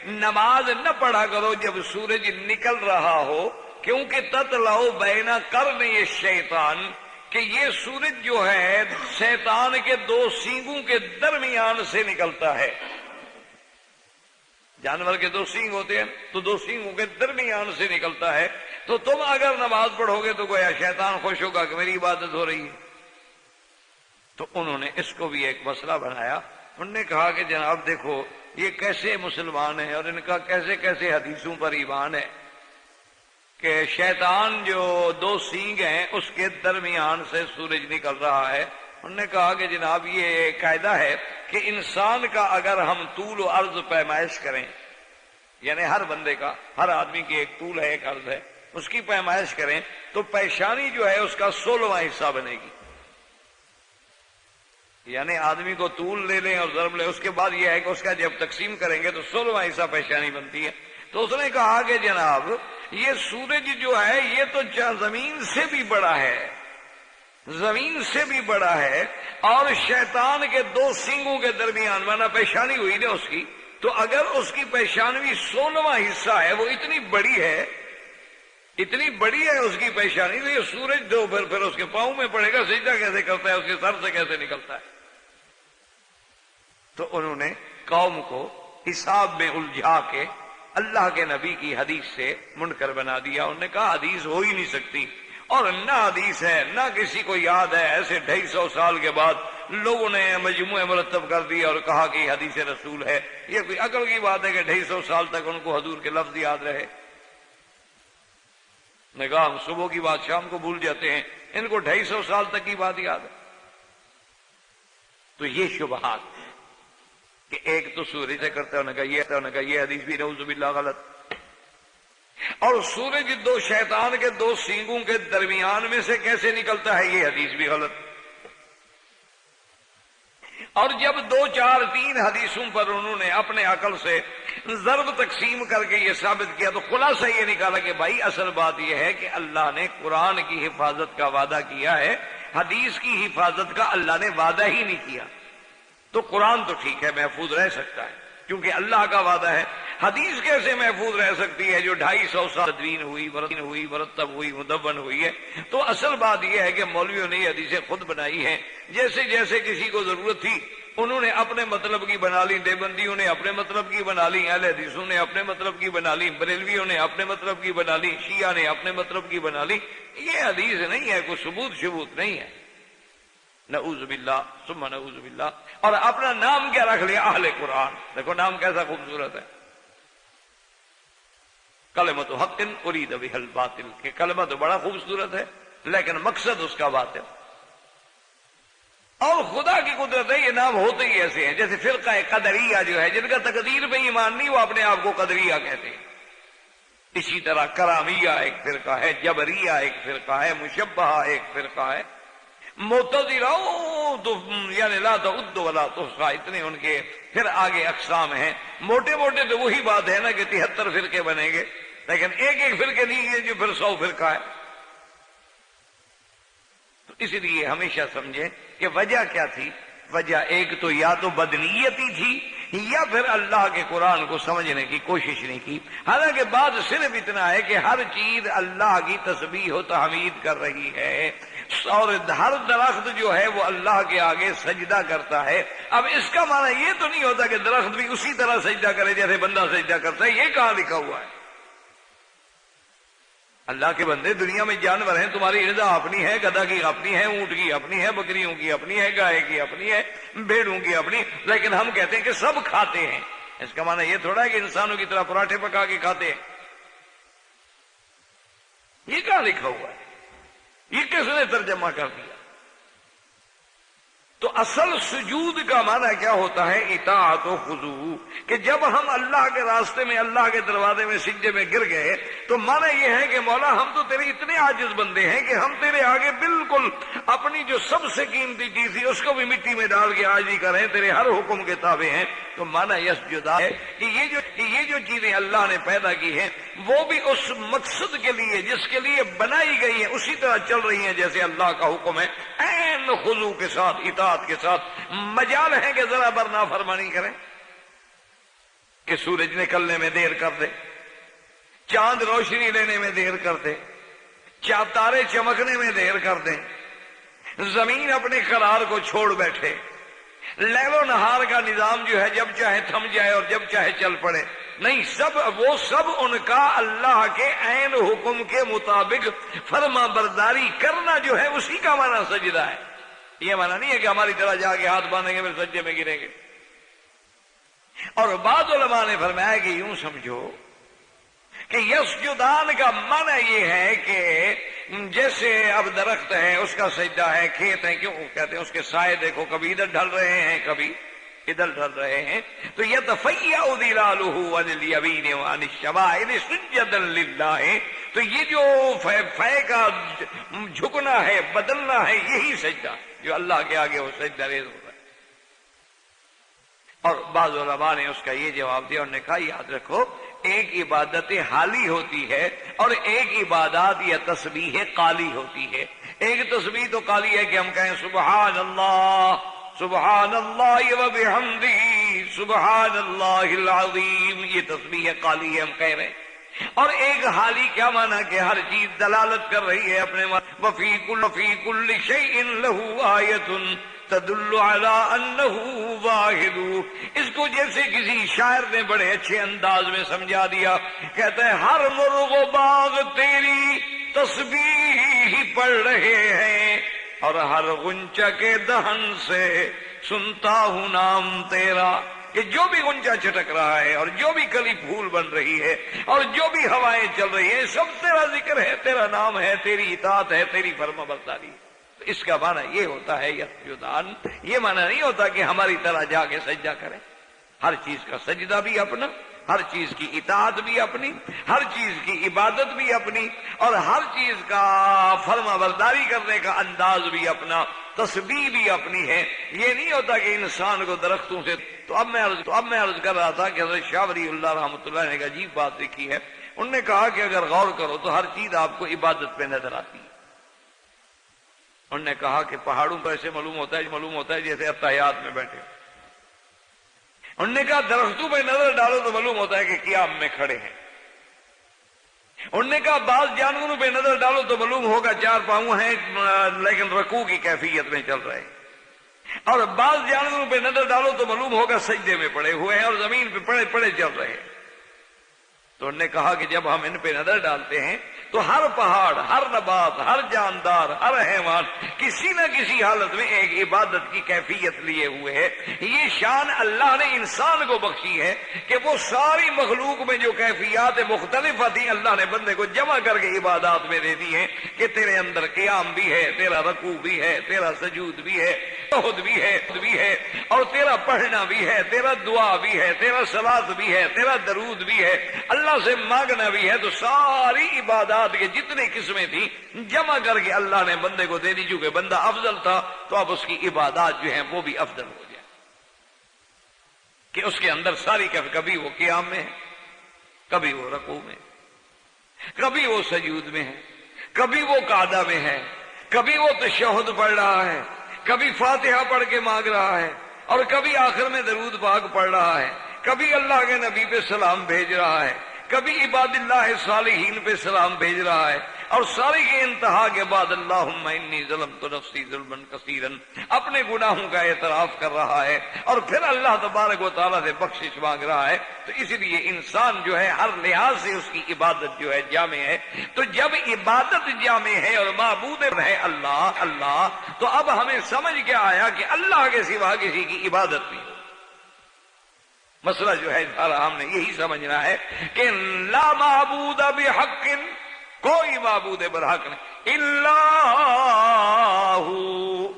نماز نہ پڑھا کرو جب سورج نکل رہا ہو، کیونکہ تطلعوا بین قرنی الشیطان، کہ یہ سورج جو ہے شیطان کے دو سینگوں کے درمیان سے نکلتا ہے۔ جانور کے دو سینگ ہوتے ہیں تو دو سینگوں کے درمیان سے نکلتا ہے، تو تم اگر نماز پڑھو گے تو گویا شیطان خوش ہوگا کہ میری عبادت ہو رہی ہے۔ تو انہوں نے اس کو بھی ایک مسئلہ بنایا، انہوں نے کہا کہ جناب دیکھو یہ کیسے مسلمان ہیں، اور ان کا کیسے کیسے حدیثوں پر ایمان ہے کہ شیطان جو دو سینگ ہیں اس کے درمیان سے سورج نکل رہا ہے۔ انہوں نے کہا کہ جناب یہ قاعدہ ہے کہ انسان کا اگر ہم طول و عرض پیمائش کریں، یعنی ہر بندے کا، ہر آدمی کی ایک طول ہے ایک عرض ہے، اس کی پیمائش کریں تو پیشانی جو ہے اس کا 16واں حصہ بنے گی۔ یعنی آدمی کو طول لے لیں اور ضرب لیں، اس کے بعد یہ ہے کہ اس کا جب تقسیم کریں گے تو 16واں حصہ پیشانی بنتی ہے۔ تو اس نے کہا کہ جناب یہ سورج جو ہے یہ تو زمین سے بھی بڑا ہے، زمین سے بھی بڑا ہے، اور شیطان کے دو سینگوں کے درمیان مانا پیشانی ہوئی نا اس کی، تو اگر اس کی پیشانوی 16واں حصہ ہے، وہ اتنی بڑی ہے، اتنی بڑی ہے اس کی پیشانی، تو یہ سورج دو پھر اس کے پاؤں میں پڑے گا، سجدہ کیسے کرتا ہے، اس کے سر سے کیسے نکلتا ہے؟ تو انہوں نے قوم کو حساب میں الجھا کے اللہ کے نبی کی حدیث سے منکر بنا دیا۔ انہوں نے کہا حدیث ہو ہی نہیں سکتی، اور نہ حدیث ہے نہ کسی کو یاد ہے۔ ایسے 250 سال کے بعد لوگوں نے مجموعے مرتب کر دیا اور کہا کہ یہ حدیث رسول ہے۔ یہ کوئی عقل کی بات ہے کہ 250 سال تک ان کو حضور کے لفظ یاد رہے؟ نے کہا ہم صبح کی بات شام کو بھول جاتے ہیں، ان کو 250 سال تک کی بات یاد ہے۔ تو یہ شبہات کہ ایک تو سورج سے کرتا ہے، انہوں نے کہا یہ حدیث بھی نعوذ باللہ غلط، اور سورج دو شیطان کے دو سینگوں کے درمیان میں سے کیسے نکلتا ہے، یہ حدیث بھی غلط۔ اور جب 2 4 3 حدیثوں پر انہوں نے اپنے عقل سے ضرب تقسیم کر کے یہ ثابت کیا، تو خلاصہ یہ نکالا کہ بھائی اصل بات یہ ہے کہ اللہ نے قرآن کی حفاظت کا وعدہ کیا ہے، حدیث کی حفاظت کا اللہ نے وعدہ ہی نہیں کیا۔ تو قرآن تو ٹھیک ہے محفوظ رہ سکتا ہے کیونکہ اللہ کا وعدہ ہے، حدیث کیسے محفوظ رہ سکتی ہے جو 250 سال تدوین ہوئی، مرتب ہوئی، مدون ہوئی ہے؟ تو اصل بات یہ ہے کہ مولویوں نے یہ حدیثیں خود بنائی ہیں، جیسے جیسے کسی کو ضرورت تھی انہوں نے اپنے مطلب کی بنا لی، دیوبندیوں نے اپنے مطلب کی بنا لی، اہل حدیثوں نے اپنے مطلب کی بنا لی، بریلویوں نے اپنے مطلب کی بنا لی، شیعہ نے اپنے مطلب کی بنا لی۔ یہ حدیث نہیں ہے، کوئی ثبوت نہیں ہے، نعوذ باللہ ثم نعوذ باللہ۔ اور اپنا نام کیا رکھ لیا؟ اہل قرآن۔ دیکھو نام کیسا خوبصورت ہے، کلمۃ حق ارید بہ الباطل، کہ کلمہ تو بڑا خوبصورت ہے لیکن مقصد اس کا باطل۔ اور خدا کی قدرت ہے، یہ نام ہوتے ہی ایسے ہیں، جیسے فرقہ قدریہ جو ہے، جن کا تقدیر پہ ایمان نہیں، وہ اپنے آپ کو قدریہ کہتے ہیں۔ اسی طرح کرامیہ ایک فرقہ ہے، جبریہ ایک فرقہ ہے، مشبہہ ایک فرقہ ہے، معتزلہ تو یعنی لا تعد ولا تحصى، اتنے ان کے پھر آگے اقسام ہیں۔ موٹے موٹے تو وہی بات ہے نا کہ 73 فرقے بنیں گے، لیکن ایک فرقے نہیں ہے جو پھر 100 فرقہ ہے۔ تو اس لیے ہمیشہ سمجھیں کہ وجہ کیا تھی۔ وجہ ایک تو یا تو بدنیتی تھی، یا پھر اللہ کے قرآن کو سمجھنے کی کوشش نہیں کی. حالانکہ بات صرف اتنا ہے کہ ہر چیز اللہ کی تسبیح و تحمید کر رہی ہے اور ہر درخت جو ہے وہ اللہ کے آگے سجدہ کرتا ہے. اب اس کا معنی یہ تو نہیں ہوتا کہ درخت بھی اسی طرح سجدہ کرے جیسے بندہ سجدہ کرتا ہے. یہ کہاں لکھا ہوا ہے؟ اللہ کے بندے دنیا میں جانور ہیں، تمہاری غذا اپنی ہے، گدھا کی اپنی ہے، اونٹ کی اپنی ہے، بکریوں کی اپنی ہے، گائے کی اپنی ہے، بھیڑوں کی اپنی، لیکن ہم کہتے ہیں کہ سب کھاتے ہیں. اس کا معنی یہ تھوڑا ہے کہ انسانوں کی طرح پراٹھے پکا کے کھاتے ہیں. یہ کہاں لکھا ہوا ہے؟ یہ کس نے ترجمہ کر دیا؟ تو اصل سجود کا معنی کیا ہوتا ہے؟ اطاعت و خضوع. کہ جب ہم اللہ کے راستے میں، اللہ کے دروازے میں سجدے میں گر گئے تو معنی یہ ہے کہ مولا ہم تو تیرے اتنے عاجز بندے ہیں کہ ہم تیرے آگے بالکل اپنی جو سب سے قیمتی چیز تھی اس کو بھی مٹی میں ڈال کے عاجزی کریں، تیرے ہر حکم کے تابع ہیں. تو معنی یسجدا ہے کہ یہ جو چیزیں اللہ نے پیدا کی ہیں وہ بھی اس مقصد کے لیے جس کے لیے بنائی گئی ہیں اسی طرح چل رہی ہیں جیسے اللہ کا حکم ہے، عین خضوع کے ساتھ، اطاعت کے ساتھ. مجال ہے کہ ذرا بر نافرمانی کریں، کہ سورج نکلنے میں دیر کر دے، چاند روشنی لینے میں دیر کر دے، تارے چمکنے میں دیر کر دیں، زمین اپنے قرار کو چھوڑ بیٹھے، لیل و نہار کا نظام جو ہے جب چاہے تھم جائے اور جب چاہے چل پڑے. نہیں، وہ سب ان کا اللہ کے عین حکم کے مطابق فرما برداری کرنا جو ہے اسی کا معنی سجدہ ہے. یہ معنی نہیں ہے کہ ہماری طرح جا کے ہاتھ باندھیں گے پھر سجدے میں گریں گے. اور بعض علماء نے فرمایا کہ یوں سمجھو کہ یسجدان کا معنی یہ ہے کہ جیسے اب درخت ہے اس کا سجدہ ہے، کھیت ہے، کیوں کہتے ہیں اس کے سائے دیکھو کبھی ادھر ڈھل رہے ہیں کبھی ادھر ڈھل رہے ہیں. تو یتفیأ ظلالہ عن الیمین وعن الشمائل سجدا للہ. تو یہ جو فے کا جھکنا ہے، بدلنا ہے، یہی سجدہ جو اللہ کے آگے وہ سجدہ ریز ہوتا ہے. اور بعض علماء نے اس کا یہ جواب دیا، انہوں نے کہا یاد رکھو ایک عبادت حالی ہوتی ہے اور ایک عبادات یا تسبیح قالی ہوتی ہے. ایک تسبیح تو قالی ہے کہ ہم کہیں سبحان اللہ سبحان اللہ و بحمدہ سبحان اللہ العظیم، یہ تسبیح قالی ہے ہم کہہ رہے ہیں. اور ایک حالی کیا معنی کہ ہر چیز دلالت کر رہی ہے اپنے وفی کل شیء لہ آیۃ تدل علی انہ واحد. اس کو جیسے کسی شاعر نے بڑے اچھے انداز میں سمجھا دیا، کہتا ہے ہر مرغ و باغ تیری تسبیح پڑھ رہے ہیں اور ہر غنچہ کے دہن سے سنتا ہوں نام تیرا. کہ جو بھی غنچہ چھٹک رہا ہے اور جو بھی کلی پھول بن رہی ہے اور جو بھی ہوائیں چل رہی ہیں سب تیرا ذکر ہے، تیرا نام ہے، تیری اطاعت ہے، تیری فرما برداری. اس کا معنی یہ ہوتا ہے یسجدان. یہ معنی نہیں ہوتا کہ ہماری طرح جا کے سجدہ کریں. ہر چیز کا سجدہ بھی اپنا، ہر چیز کی اطاعت بھی اپنی، ہر چیز کی عبادت بھی اپنی، اور ہر چیز کا فرما برداری کرنے کا انداز بھی اپنا، تسبیح بھی اپنی ہے. یہ نہیں ہوتا کہ انسان کو درختوں سے. تو اب میں عرض کر رہا تھا کہ حضرت شاہ ولی اللہ رحمۃ اللہ نے ایک عجیب بات لکھی ہے. انہوں نے کہا کہ اگر غور کرو تو ہر چیز آپ کو عبادت پہ نظر آتی ہے. انہوں نے کہا کہ پہاڑوں پر ایسے معلوم ہوتا ہے جیسے اتحیات میں بیٹھے. انہوں نے کہا درختوں پہ نظر ڈالو تو معلوم ہوتا ہے کہ قیام میں کھڑے ہیں. انہوں نے کہا بعض جانوروں پہ نظر ڈالو تو معلوم ہوگا چار پاؤں ہیں لیکن رکوع کی کیفیت میں چل رہے ہیں، اور بعض جانوروں پہ نظر ڈالو تو معلوم ہوگا سجدے میں پڑے ہوئے ہیں اور زمین پہ پڑے چل رہے ہیں. تو انہوں نے کہا کہ جب ہم ان پہ نظر ڈالتے ہیں تو ہر پہاڑ، ہر نبات، ہر جاندار، ہر حیوان کسی نہ کسی حالت میں ایک عبادت کی کیفیت لیے ہوئے ہے. یہ شان اللہ نے انسان کو بخشی ہے کہ وہ ساری مخلوق میں جو کیفیات مختلف تھیں اللہ نے بندے کو جمع کر کے عبادات میں دے دی ہیں کہ تیرے اندر قیام بھی ہے، تیرا رکوع بھی ہے، تیرا سجود بھی ہے، تہجد بھی ہے، اور تیرا پڑھنا بھی ہے، تیرا دعا بھی ہے، تیرا صلاۃ بھی ہے، تیرا درود بھی ہے، اللہ سے مانگنا بھی ہے. تو ساری عبادات کے جتنے قسمیں تھیں جمع کر کے اللہ نے بندے کو دے دی. چونکہ بندہ افضل تھا تو اب اس کی عبادات جو ہیں وہ بھی افضل ہو جائے کہ اس کے اندر ساری کبھی وہ قیام میں ہے، کبھی وہ رکوع میں، کبھی وہ سجود میں ہے، کبھی وہ قعدہ میں ہے، کبھی وہ تشہد پڑھ رہا ہے، کبھی فاتحہ پڑھ کے مانگ رہا ہے، اور کبھی آخر میں درود پاک پڑھ رہا ہے، کبھی اللہ کے نبی پہ سلام بھیج رہا ہے، کبھی عباد اللہ صالحین پہ سلام بھیج رہا ہے، اور ساری کے انتہا کے بعد اللہم انی ظلمت نفسی ظلما کثیرا اپنے گناہوں کا اعتراف کر رہا ہے، اور پھر اللہ تبارک و تعالیٰ سے بخشش مانگ رہا ہے۔ تو اس لیے انسان جو ہے ہر لحاظ سے اس کی عبادت جو ہے جامع ہے۔ تو جب عبادت جامع ہے اور معبود ہے اللہ، تو اب ہمیں سمجھ کے آیا کہ اللہ کے سوا کسی کی عبادت نہیں۔ مسئلہ جو ہے سارا ہم نے یہی سمجھنا ہے کہ لا معبود بحق، کوئی معبود برحق نہیں، اللہ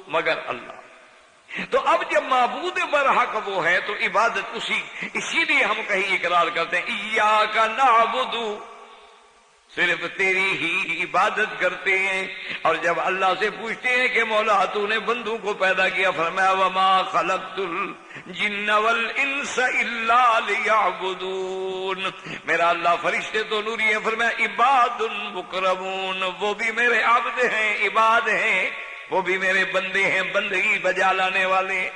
مگر اللہ۔ تو اب جب معبود برحق وہ ہے تو عبادت اسی لیے ہم کہیں اقرار کرتے ہیں ایاک نعبد، صرف تیری ہی عبادت کرتے ہیں۔ اور جب اللہ سے پوچھتے ہیں کہ مولا تو نے بندوں کو پیدا کیا، فرمایا وما خلقت الجن والانس الا لیعبدون، میرا اللہ فرشتے تو نوری ہیں، فرمایا عباد مکرمون، وہ بھی میرے عبد ہیں، عباد ہیں، وہ بھی میرے بندے ہیں، بندگی بجا لانے والے۔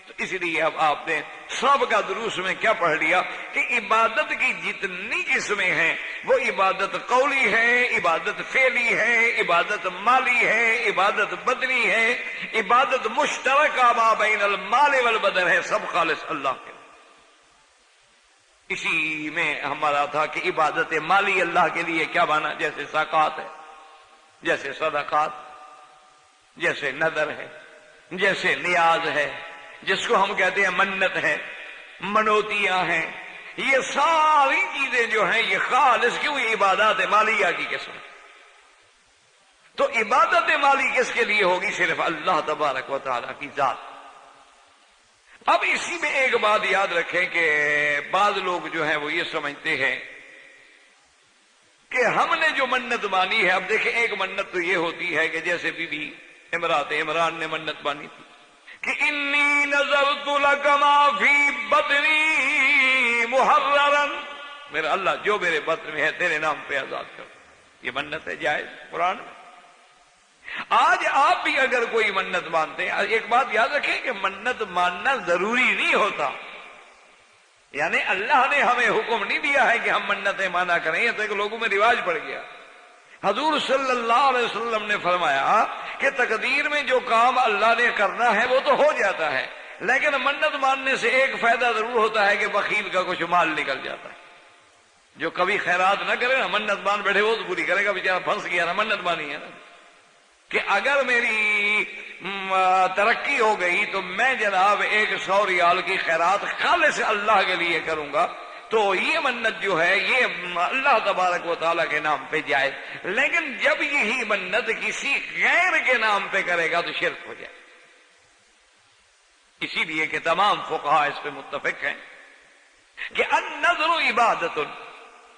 تو اس لیے اب آپ نے سب کا دروس میں کیا پڑھ لیا کہ عبادت کی جتنی قسمیں ہیں وہ عبادت قولی ہے، عبادت فعلی ہے، عبادت مالی ہے، عبادت بدنی ہے، عبادت مشترکہ ما بین المال والبدن ہے، سب خالص اللہ کے۔ اسی میں ہمارا تھا کہ عبادت مالی اللہ کے لیے کیا مانا، جیسے زکوٰۃ ہے، جیسے صدقات، جیسے نذر ہے، جیسے نیاز ہے، جس کو ہم کہتے ہیں منت ہے، منوتیاں ہیں، یہ ساری چیزیں جو ہیں یہ خالص کیوں عبادات مالیہ کی قسم۔ تو عبادت مالی کس کے لیے ہوگی؟ صرف اللہ تبارک و تعالیٰ کی ذات۔ اب اسی میں ایک بات یاد رکھیں کہ بعض لوگ جو ہیں وہ یہ سمجھتے ہیں کہ ہم نے جو منت مانی ہے، اب دیکھیں ایک منت تو یہ ہوتی ہے کہ جیسے بی بی امرات عمران نے منت مانی تھی کہ انی نذرت لک ما فی بطنی محررا، میرا اللہ جو میرے بطن میں ہے تیرے نام پہ آزاد کر، یہ منت ہے جائز قرآن میں۔ آج آپ بھی اگر کوئی منت مانتے ہیں، ایک بات یاد رکھیں کہ منت ماننا ضروری نہیں ہوتا، یعنی اللہ نے ہمیں حکم نہیں دیا ہے کہ ہم منتیں مانا کریں، یہ تو ایک لوگوں میں رواج پڑ گیا۔ حضور صلی اللہ علیہ وسلم نے فرمایا کہ تقدیر میں جو کام اللہ نے کرنا ہے وہ تو ہو جاتا ہے، لیکن منت ماننے سے ایک فائدہ ضرور ہوتا ہے کہ بخیل کا کچھ مال نکل جاتا ہے۔ جو کبھی خیرات نہ کرے نا، منت مان بیٹھے وہ تو پوری کرے گا، بیچارہ پھنس گیا نا، منت مانی ہے نا کہ اگر میری ترقی ہو گئی تو میں جناب 100 ریال کی خیرات خالص اللہ کے لیے کروں گا، تو یہ منت جو ہے یہ اللہ تبارک و تعالیٰ کے نام پہ جائے، لیکن جب یہی منت کسی غیر کے نام پہ کرے گا تو شرک ہو جائے۔ اسی لیے کہ تمام فقہاء اس پہ متفق ہیں کہ النذر عبادت،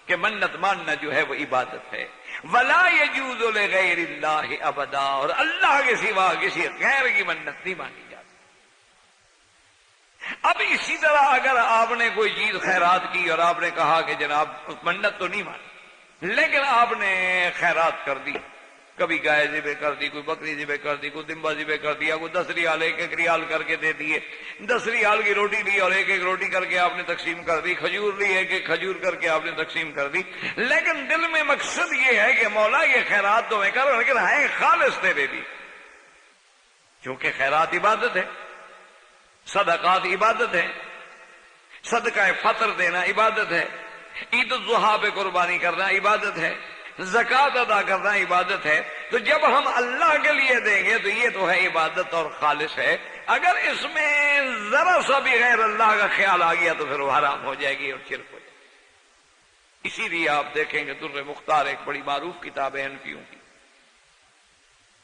کہ منت ماننا جو ہے وہ عبادت ہے، ولا يجوز لغیر اللہ ابدا، اور اللہ کے سوا کسی غیر کی منت نہیں مانی جاتی۔ اب اسی طرح اگر آپ نے کوئی چیز خیرات کی اور آپ نے کہا کہ جناب منت تو نہیں مانی، لیکن آپ نے خیرات کر دی، کبھی گائے ذبح کر دی، کوئی بکری ذبح کر دی، کوئی دمبا ذبح کر دیا، کوئی 10 ریال 1 ریال کر کے دے دیے، 10 ریال کی روٹی لی اور 1 روٹی کر کے آپ نے تقسیم کر دی، کھجور لی 1 کھجور کر کے آپ نے تقسیم کر دی، لیکن دل میں مقصد یہ ہے کہ مولا یہ خیرات تو میں کروں لیکن ہے خالص تیرے لیے، کیونکہ خیرات عبادت ہے، صدقات عبادت ہے، صدقہ فطر دینا عبادت ہے، عید الاضحیٰ پہ قربانی کرنا عبادت ہے، زکوٰۃ ادا کرنا عبادت ہے۔ تو جب ہم اللہ کے لیے دیں گے تو یہ تو ہے عبادت اور خالص ہے، اگر اس میں ذرا سا بھی غیر اللہ کا خیال آ گیا تو پھر وہ حرام ہو جائے گی اور شرک ہو جائے گی۔ اسی لیے آپ دیکھیں گے در مختار ایک بڑی معروف کتاب ہے حنفیوں کی،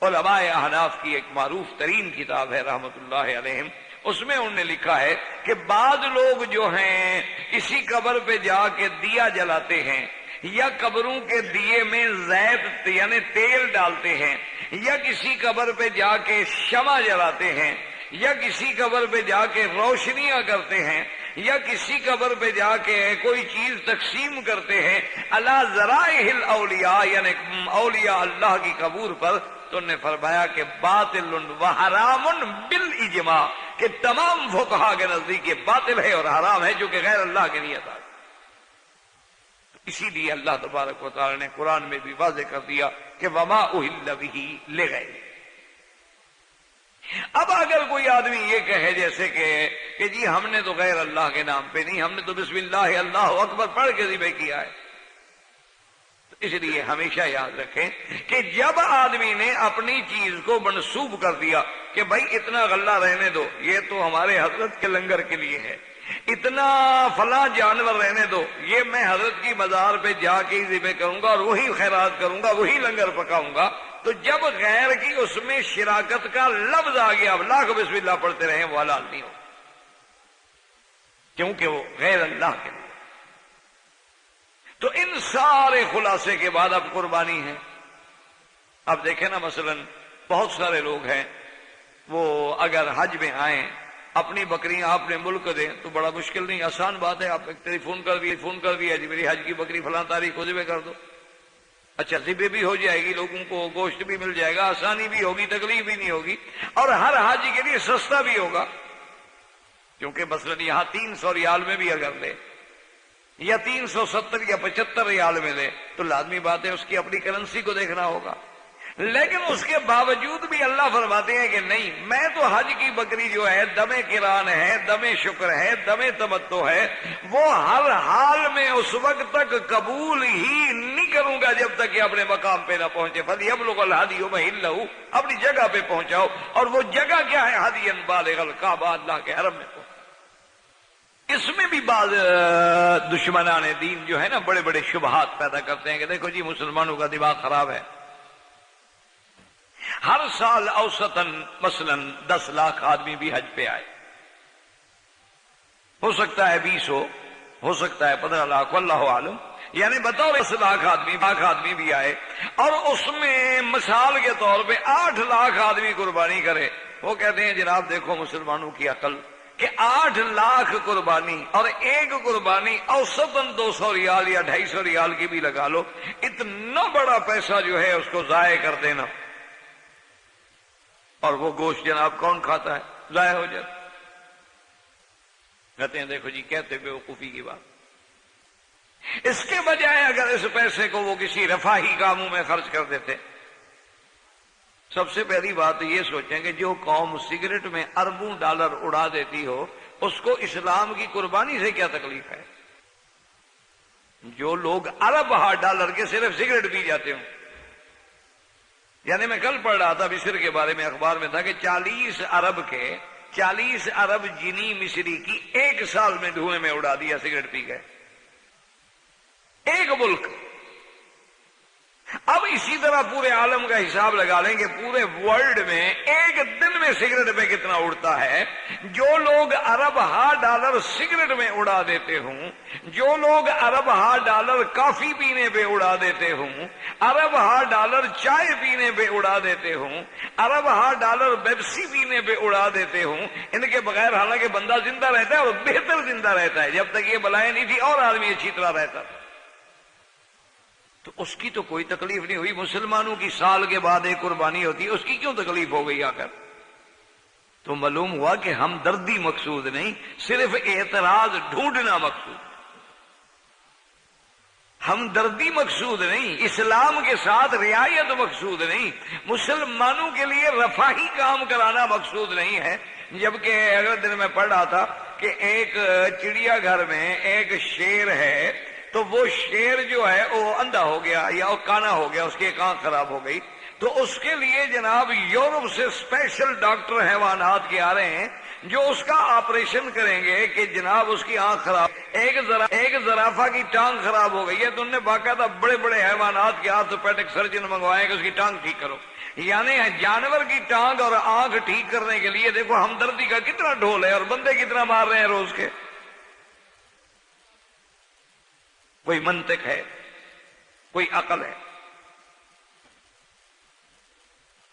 علماء احناف کی ایک معروف ترین کتاب ہے رحمت اللہ علیہم، اس میں انہوں نے لکھا ہے کہ بعض لوگ جو ہیں کسی قبر پہ جا کے دیا جلاتے ہیں، یا قبروں کے دیے میں زیت یعنی تیل ڈالتے ہیں، یا کسی قبر پہ جا کے شمع جلاتے ہیں، یا کسی قبر پہ جا کے روشنیاں کرتے ہیں، یا کسی قبر پہ جا کے کوئی چیز تقسیم کرتے ہیں علی ذرائع الاولیاء، یعنی اولیاء اللہ کی قبور پر، تو نے فرمایا کہ باطل و حرام بالاجماع، کہ تمام فقہا کے نزدیک یہ باطل ہے اور حرام ہے جو کہ غیر اللہ کے لیے تھا۔ اسی لیے اللہ تبارک و تعالی نے قرآن میں بھی واضح کر دیا کہ وما اہل بہ لغیر۔ اب اگر کوئی آدمی یہ کہے جیسے کہ جی ہم نے تو غیر اللہ کے نام پہ نہیں، ہم نے تو بسم اللہ اللہ اکبر پڑھ کے ذبح کیا ہے، تو اس لیے ہمیشہ یاد رکھیں کہ جب آدمی نے اپنی چیز کو منسوب کر دیا کہ بھائی اتنا غلہ رہنے دو، یہ تو ہمارے حضرت کے لنگر کے لیے ہے، اتنا فلاں جانور رہنے دو، یہ میں حضرت کی مزار پہ جا کے ہی ذبح کروں گا اور وہی خیرات کروں گا، وہی لنگر پکاؤں گا، تو جب غیر کی اس میں شراکت کا لفظ آ گیا، اب لاکھ بسم اللہ پڑھتے رہیں وہ حلال نہیں ہو، کیونکہ وہ غیر اللہ کے لیے۔ تو ان سارے خلاصے کے بعد اب قربانی ہے۔ اب دیکھیں نا، مثلا بہت سارے لوگ ہیں وہ اگر حج میں آئیں اپنی بکریاں اپنے ملک دیں تو بڑا مشکل نہیں، آسان بات ہے، آپ ایک ٹیلی فون کر دیا جی میری حج کی بکری فلاں تاریخ کو ذبح کر دو، اچھا ذبح بھی ہو جائے گی، لوگوں کو گوشت بھی مل جائے گا، آسانی بھی ہوگی، تکلیف بھی نہیں ہوگی، اور ہر حاجی کے لیے سستا بھی ہوگا، کیونکہ مثلا یہاں 300 ریال میں بھی اگر لے یا 370 یا 75 ریال میں لے تو لازمی بات ہے اس کی اپنی کرنسی کو دیکھنا ہوگا۔ لیکن اس کے باوجود بھی اللہ فرماتے ہیں کہ نہیں، میں تو حج کی بکری جو ہے دم قران ہے، دم شکر ہے، دم تمتع ہے، وہ ہر حال میں اس وقت تک قبول ہی نہیں کروں گا جب تک کہ اپنے مقام پہ نہ پہنچے۔ فَلْيَبْلُغْ الْهَدْيُ مَحِلَّهُ، اپنی جگہ پہ پہنچاؤ، اور وہ جگہ کیا ہے؟ هَدْيًا بَالِغَ الْكَعْبَةِ، اللہ کے حرم میں پہنچ۔ اس میں بھی بعض دشمنان دین جو ہے نا بڑے بڑے شبہات پیدا کرتے ہیں کہ دیکھو جی مسلمانوں کا دماغ خراب ہے، ہر سال اوسطاً مثلا 10 لاکھ آدمی بھی حج پہ آئے، ہو سکتا ہے 20 ہو سکتا ہے 15 لاکھ، واللہ عالم، یعنی بتاؤ 10 لاکھ آدمی بھی آئے اور اس میں مثال کے طور پہ 8 لاکھ آدمی قربانی کرے۔ وہ کہتے ہیں جناب دیکھو مسلمانوں کی عقل کہ 8 لاکھ قربانی اور ایک قربانی اوسطاً 200 ریال یا 250 ریال کی بھی لگا لو، اتنا بڑا پیسہ جو ہے اس کو ضائع کر دینا، اور وہ گوشت جناب کون کھاتا ہے؟ ضائع ہو جاتا۔ کہتے ہیں دیکھو جی کہتے بے وقوفی کی بات، اس کے بجائے اگر اس پیسے کو وہ کسی رفاہی کاموں میں خرچ کر دیتے۔ سب سے پہلی بات یہ سوچیں کہ جو قوم سگریٹ میں اربوں ڈالر اڑا دیتی ہو اس کو اسلام کی قربانی سے کیا تکلیف ہے؟ جو لوگ ارب ڈالر کے صرف سگریٹ پی جاتے ہوں، یعنی میں کل پڑھ رہا تھا مصر کے بارے میں، اخبار میں تھا کہ 40 ارب جنی مصری کی ایک سال میں دھوئے میں اڑا دیا، سگریٹ پی گئے، ایک ملک۔ اب اسی طرح پورے عالم کا حساب لگا لیں کہ پورے ورلڈ میں ایک دن میں سگریٹ پہ کتنا اڑتا ہے۔ جو لوگ ارب ڈالر سگریٹ میں اڑا دیتے ہوں، جو لوگ ارب ڈالر کافی پینے پہ اڑا دیتے ہوں، ارب ڈالر چائے پینے پہ اڑا دیتے ہوں، ارب ڈالر پیپسی پینے پہ اڑا دیتے ہوں، ان کے بغیر حالانکہ بندہ زندہ رہتا ہے اور بہتر زندہ رہتا ہے، جب تک یہ بلائیں نہیں تھی اور آدمی اچھی طرح رہتا تھا، تو اس کی تو کوئی تکلیف نہیں ہوئی۔ مسلمانوں کی سال کے بعد ایک قربانی ہوتی ہے، اس کی کیوں تکلیف ہو گئی آ کر؟ تو معلوم ہوا کہ ہمدردی مقصود نہیں، صرف اعتراض ڈھونڈنا مقصود، ہمدردی مقصود نہیں، اسلام کے ساتھ رعایت مقصود نہیں، مسلمانوں کے لیے رفاہی کام کرانا مقصود نہیں ہے۔ جبکہ اگلے دن میں پڑھ رہا تھا کہ ایک چڑیا گھر میں ایک شیر ہے، تو وہ شیر جو ہے وہ اندھا ہو گیا یا وہ کانا ہو گیا، اس کی ایک آنکھ خراب ہو گئی، تو اس کے لیے جناب یورپ سے اسپیشل ڈاکٹر حیوانات کے آ رہے ہیں جو اس کا آپریشن کریں گے کہ جناب اس کی آنکھ خراب، ایک زرافہ کی ٹانگ خراب ہو گئی ہے، تو انہوں نے باقاعدہ بڑے بڑے حیوانات کے آرتھوپیڈک سرجن منگوائے کہ اس کی ٹانگ ٹھیک کرو۔ یعنی جانور کی ٹانگ اور آنکھ ٹھیک کرنے کے لیے دیکھو ہمدردی کا کتنا ڈھول ہے، اور بندے کتنا مار رہے ہیں روز کے۔ کوئی منطق ہے، کوئی عقل ہے؟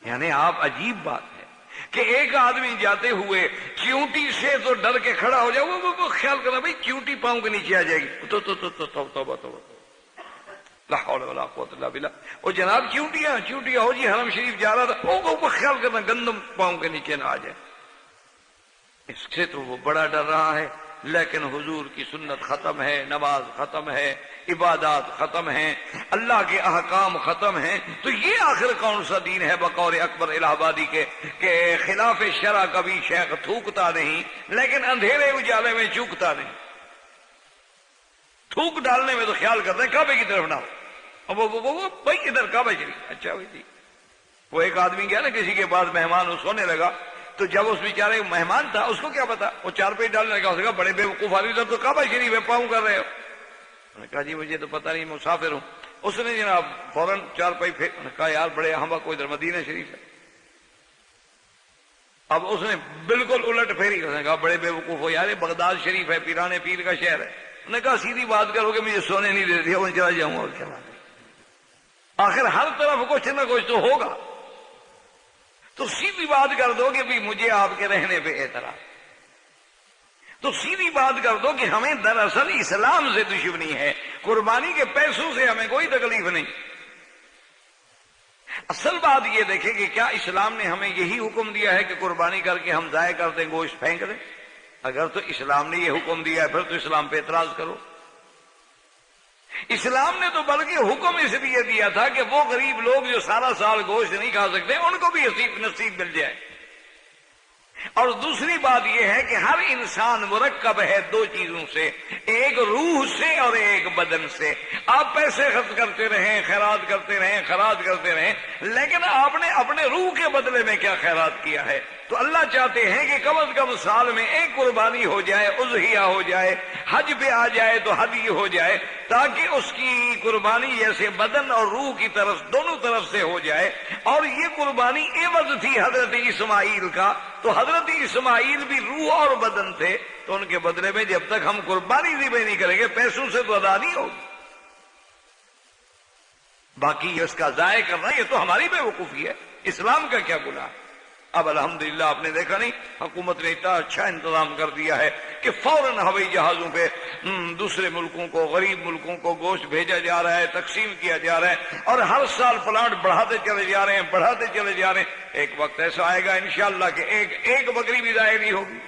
یعنی آپ عجیب بات ہے کہ ایک آدمی جاتے ہوئے چیونٹی سے تو ڈر کے کھڑا ہو جائے، وہ خیال کرنا بھائی چیونٹی پاؤں کے نیچے آ جائے گی، تو لا حول ولا قوت الا باللہ. وہ جناب چونٹیاں ہو جی حرم شریف جا رہا تھا، وہ خیال کرنا گندم پاؤں کے نیچے نہ آ جائے. اس سے تو وہ بڑا ڈر رہا ہے، لیکن حضور کی سنت ختم ہے، نماز ختم ہے، عبادات ختم ہیں، اللہ کے احکام ختم ہیں. تو یہ آخر کون سا دین ہے بقول اکبر الہ آبادی کے کہ خلاف شرع کبھی شیخ تھوکتا نہیں لیکن اندھیرے اجالے میں چوکتا نہیں. تھوک ڈالنے میں تو خیال کرتے ہیں کعبے کی طرف نہ ہو. وہ بھائی ادھر کعبہ شریف. اچھا بھائی جی. وہ ایک آدمی گیا نا کسی کے پاس، مہمان وہ سونے لگا، تو جب اس بیچارے مہمان تھا اس کو کیا پتا، وہ 4 پیٹ ڈالنے لگا. اس نے کہا بڑے بے وقوف آدمی، ادھر تو کعبہ شریف ہے، پاؤں کر رہے ہو. نے کہا جی مجھے تو پتا نہیں، مسافر ہوں. اس نے جناب فوراً 4 پائی پھیر. کہا یار بڑے احمق کو، ادھر مدینہ شریف ہے. اب اس نے بالکل الٹ پھیری. اس نے کہا بڑے بے وقوف ہو یار، یہ بغداد شریف ہے، پیرانے پیر کا شہر ہے. انہوں نے کہا سیدھی بات کرو کہ مجھے سونے نہیں دیتی، وہ چلا جاؤں گا. اور کیا بات ہے، آخر ہر طرف کچھ نہ کچھ تو ہوگا. تو سیدھی بات کر دو کہ بھی مجھے آپ کے رہنے پہ اعتراض. تو سیدھی بات کر دو کہ ہمیں دراصل اسلام سے دشمنی ہے، قربانی کے پیسوں سے ہمیں کوئی تکلیف نہیں. اصل بات یہ دیکھیں کہ کیا اسلام نے ہمیں یہی حکم دیا ہے کہ قربانی کر کے ہم ضائع کر دیں، گوشت پھینک دیں؟ اگر تو اسلام نے یہ حکم دیا ہے پھر تو اسلام پہ اعتراض کرو. اسلام نے تو بلکہ حکم اس لیے دیا تھا کہ وہ غریب لوگ جو سارا سال گوشت نہیں کھا سکتے ان کو بھی نصیب مل جائے. اور دوسری بات یہ ہے کہ ہر انسان مرکب ہے 2 چیزوں سے، ایک روح سے اور ایک بدن سے. آپ پیسے خرچ کرتے رہیں، خیرات کرتے رہیں، خراج کرتے رہیں، لیکن آپ نے اپنے روح کے بدلے میں کیا خیرات کیا ہے؟ تو اللہ چاہتے ہیں کہ کم از کم سال میں ایک قربانی ہو جائے، اضحیہ ہو جائے، حج پہ آ جائے تو ہدی ہو جائے، تاکہ اس کی قربانی جیسے بدن اور روح کی طرف دونوں طرف سے ہو جائے. اور یہ قربانی عوض تھی حضرت اسماعیل کا. تو حضرت اسماعیل بھی روح اور بدن تھے، تو ان کے بدلے میں جب تک ہم قربانی ذبح نہیں کریں گے پیسوں سے تو ادا نہیں ہوگی. باقی اس کا ضائع کرنا یہ تو ہماری بے وقوفی ہے، اسلام کا کیا گناہ ہے؟ اب الحمدللہ آپ نے دیکھا نہیں، حکومت نے اتنا اچھا انتظام کر دیا ہے کہ فوراً ہوائی جہازوں پہ دوسرے ملکوں کو، غریب ملکوں کو گوشت بھیجا جا رہا ہے، تقسیم کیا جا رہا ہے، اور ہر سال پلانٹ بڑھاتے چلے جا رہے ہیں، بڑھاتے چلے جا رہے ہیں. ایک وقت ایسا آئے گا انشاءاللہ کہ ایک بکری بھی ضائع نہیں ہوگی.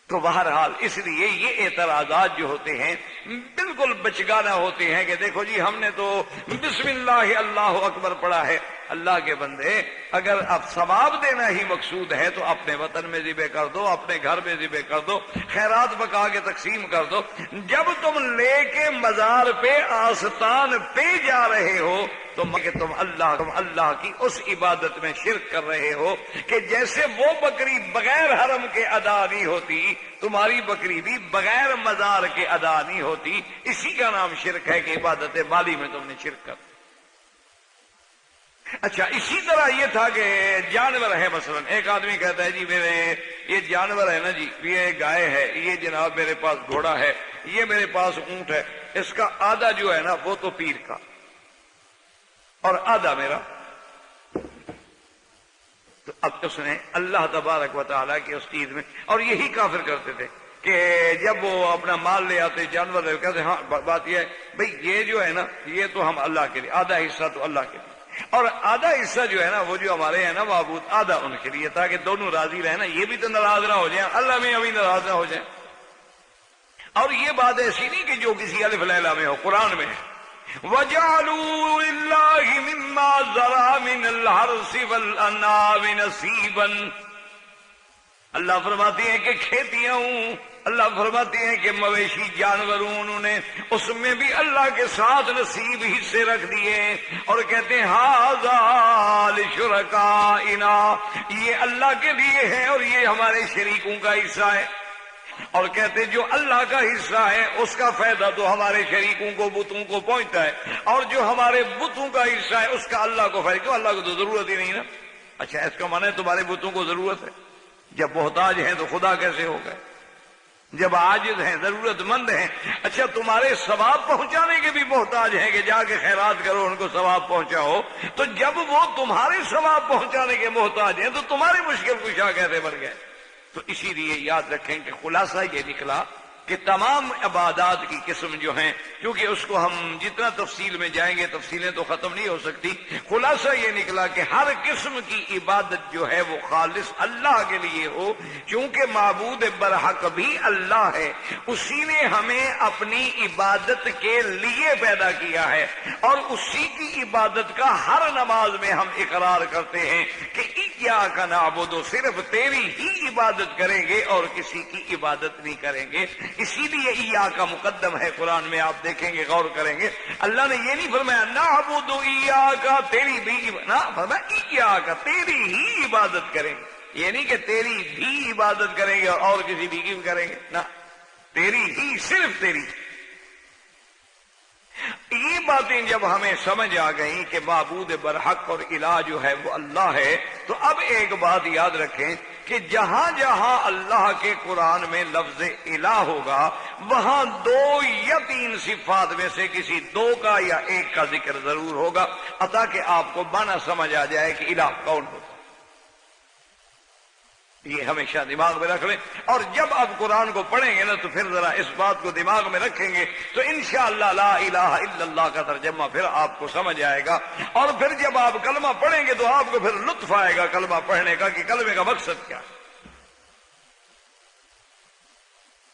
تو بہرحال اس لیے یہ اعتراضات جو ہوتے ہیں بالکل بچگانہ ہوتے ہیں کہ دیکھو جی ہم نے تو بسم اللہ اللہ اکبر پڑھا ہے. اللہ کے بندے، اگر اب ثواب دینا ہی مقصود ہے تو اپنے وطن میں ذبح کر دو، اپنے گھر میں ذبح کر دو، خیرات پکا کے تقسیم کر دو. جب تم لے کے مزار پہ آستان پہ جا رہے ہو تو کہ تم اللہ کی اس عبادت میں شرک کر رہے ہو کہ جیسے وہ بکری بغیر حرم کے ادا نہیں ہوتی، تمہاری بکری بھی بغیر مزار کے ادا نہیں ہوتی. اسی کا نام شرک ہے کہ عبادت مالی میں تم نے شرک کر. اچھا، اسی طرح یہ تھا کہ جانور ہے، مثلا ایک آدمی کہتا ہے جی میرے یہ جانور ہے نا جی، یہ گائے ہے، یہ جناب میرے پاس گھوڑا ہے، یہ میرے پاس اونٹ ہے، اس کا آدھا جو ہے نا وہ تو پیر کا اور آدھا میرا. تو اب اس نے اللہ تبارک و تعالیٰ کی اس چیز میں، اور یہی کافر کرتے تھے کہ جب وہ اپنا مال لے آتے جانور لے کہتے ہاں بات یہ ہے بھئی یہ جو ہے نا یہ تو ہم اللہ کے لیے، آدھا حصہ تو اللہ کے لیے، اور آدھا حصہ جو ہے نا وہ جو ہمارے ہیں نا معبود، آدھا ان کے لیے، تاکہ دونوں راضی رہیں نا، یہ بھی تو ناراض نہ ہو جائیں، اللہ میں ابھی ناراض نہ ہو جائیں. اور یہ بات ایسی نہیں کہ جو کسی الف لیلا میں ہو، قرآن میں ہے وَجَعَلُوا لِلَّهِ مِمَّا ذَرَأَ مِنَ الْحَرْثِ وَالْأَنْعَامِ نَصِيبًا. اللہ فرماتے ہیں کہ کھیتیاں ہوں، اللہ فرماتے ہیں کہ مویشی جانور ہوں، انہوں نے اس میں بھی اللہ کے ساتھ نصیب حصے رکھ دیے، اور کہتے ہیں هَذَا لِشُرَكَائِنَا، یہ اللہ کے لیے ہے اور یہ ہمارے شریکوں کا حصہ ہے. اور کہتے جو اللہ کا حصہ ہے اس کا فائدہ تو ہمارے شریکوں کو، بتوں کو پہنچتا ہے، اور جو ہمارے بتوں کا حصہ ہے اس کا اللہ کو فائدہ. کیوں؟ اللہ کو تو ضرورت ہی نہیں نا. اچھا، اس کا معنی ہے تمہارے بتوں کو ضرورت ہے؟ جب محتاج ہیں تو خدا کیسے ہو گئے؟ جب عاجز ہیں، ضرورت مند ہیں. اچھا، تمہارے ثواب پہنچانے کے بھی محتاج ہیں کہ جا کے خیرات کرو ان کو ثواب پہنچاؤ. تو جب وہ تمہارے ثواب پہنچانے کے محتاج ہیں تو تمہاری مشکل کشا کیسے بن گئے؟ تو اسی لیے یاد رکھیں کہ خلاصہ یہ نکلا کہ تمام عبادات کی قسم جو ہیں، کیونکہ اس کو ہم جتنا تفصیل میں جائیں گے تفصیلیں تو ختم نہیں ہو سکتی، خلاصہ یہ نکلا کہ ہر قسم کی عبادت جو ہے وہ خالص اللہ کے لیے ہو، کیونکہ معبود برحق بھی اللہ ہے، اسی نے ہمیں اپنی عبادت کے لیے پیدا کیا ہے، اور اسی کی عبادت کا ہر نماز میں ہم اقرار کرتے ہیں کہ ایاک نعبد، صرف تیری ہی عبادت کریں گے اور کسی کی عبادت نہیں کریں گے۔ اسی لیے ایاک مقدم ہے قرآن میں، آپ دیکھیں گے غور کریں گے، اللہ نے یہ نہیں فرمایا نعبد ایاک تیری بھی، نہ فرمایا ایاک تیری ہی عبادت کریں گے، یہ نہیں کہ تیری بھی عبادت کریں گے اور کسی بھی کی کریں گے، نہ تیری ہی، صرف تیری۔ یہ باتیں جب ہمیں سمجھ آ گئیں کہ معبود برحق اور الہ جو ہے وہ اللہ ہے، تو اب ایک بات یاد رکھیں کہ جہاں جہاں اللہ کے قرآن میں لفظ الہ ہوگا وہاں 2 یا 3 صفات میں سے کسی 2 کا یا 1 کا ذکر ضرور ہوگا، تاکہ آپ کو معنی سمجھ آ جائے کہ الہ کون ہوتا۔ یہ ہمیشہ دماغ میں رکھ لیں، اور جب آپ قرآن کو پڑھیں گے نا تو پھر ذرا اس بات کو دماغ میں رکھیں گے تو انشاءاللہ لا الہ الا اللہ کا ترجمہ پھر آپ کو سمجھ آئے گا، اور پھر جب آپ کلمہ پڑھیں گے تو آپ کو پھر لطف آئے گا کلمہ پڑھنے کا کہ کلمے کا مقصد کیا،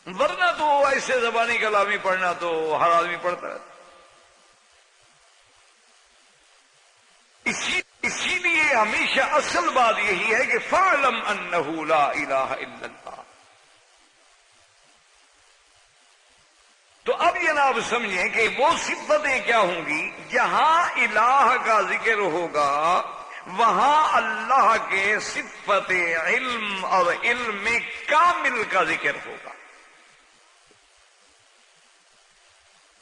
ورنہ تو ایسے زبانی کلامی پڑھنا تو ہر آدمی پڑھتا ہے۔ اسی لیے ہمیشہ اصل بات یہی ہے کہ فَاعْلَمْ أَنَّهُ لَا إِلَٰهَ إِلَّا اللَّهُ۔ تو اب جناب سمجھیں کہ وہ صفتیں کیا ہوں گی، جہاں الہ کا ذکر ہوگا وہاں اللہ کے صفت علم اور علم کامل کا ذکر ہوگا۔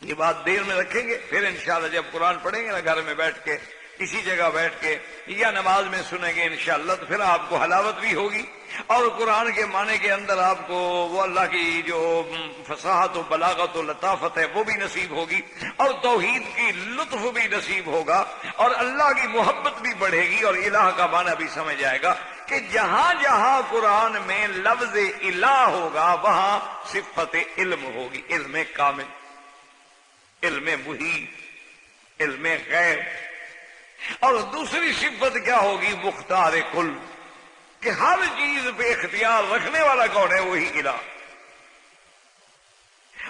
یہ بات دیر میں رکھیں گے، پھر انشاءاللہ جب قرآن پڑھیں گے نا گھر میں بیٹھ کے، اسی جگہ بیٹھ کے یا نماز میں سنیں گے انشاءاللہ، تو پھر آپ کو حلاوت بھی ہوگی، اور قرآن کے معنی کے اندر آپ کو وہ اللہ کی جو فصاحت و بلاغت و لطافت ہے وہ بھی نصیب ہوگی، اور توحید کی لطف بھی نصیب ہوگا، اور اللہ کی محبت بھی بڑھے گی، اور الہ کا معنی بھی سمجھ آئے گا کہ جہاں جہاں قرآن میں لفظ الہ ہوگا وہاں صفت علم ہوگی، علم کامل، علم محیط، علم غیب، اور دوسری صفت کیا ہوگی، مختار کل، کہ ہر چیز پہ اختیار رکھنے والا کون ہے، وہی الہ۔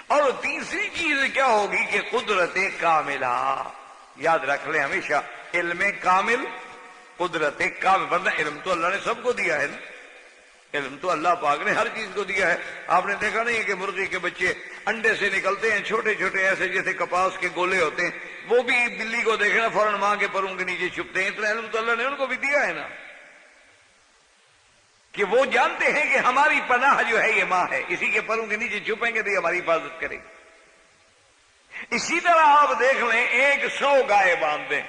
اور تیسری چیز کیا ہوگی کہ قدرت کاملہ، یاد رکھ لیں ہمیشہ، علم کامل، قدرت کامل، ورنہ علم تو اللہ نے سب کو دیا ہے نا، علم تو اللہ پاک نے ہر چیز کو دیا ہے۔ آپ نے دیکھا نہیں ہے کہ مرغی کے بچے انڈے سے نکلتے ہیں چھوٹے چھوٹے ایسے جیسے کپاس کے گولے ہوتے ہیں، وہ بھی بلی کو دیکھنا فوراً ماں کے پروں کے نیچے چھپتے ہیں، اتنا علم تو اللہ نے ان کو بھی دیا ہے نا، کہ وہ جانتے ہیں کہ ہماری پناہ جو ہے یہ ماں ہے، اسی کے پروں کے نیچے چھپیں گے تو یہ ہماری حفاظت کرے گی۔ اسی طرح آپ دیکھ لیں 100 گائے باندھ دیں،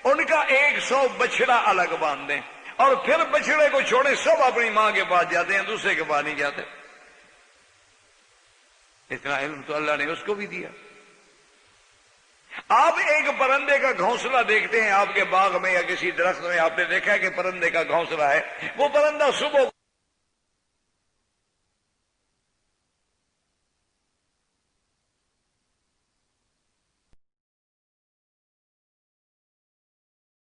ان کا 100 بچڑا الگ باندھ دیں، اور پھر بچڑے کو چھوڑے سب اپنی ماں کے پاس جاتے ہیں، دوسرے کے پاس نہیں جاتے، اتنا علم تو اللہ نے اس کو بھی دیا۔ آپ ایک پرندے کا گھونسلہ دیکھتے ہیں آپ کے باغ میں یا کسی درخت میں، آپ نے دیکھا ہے کہ پرندے کا گھونسلہ ہے، وہ پرندہ صبح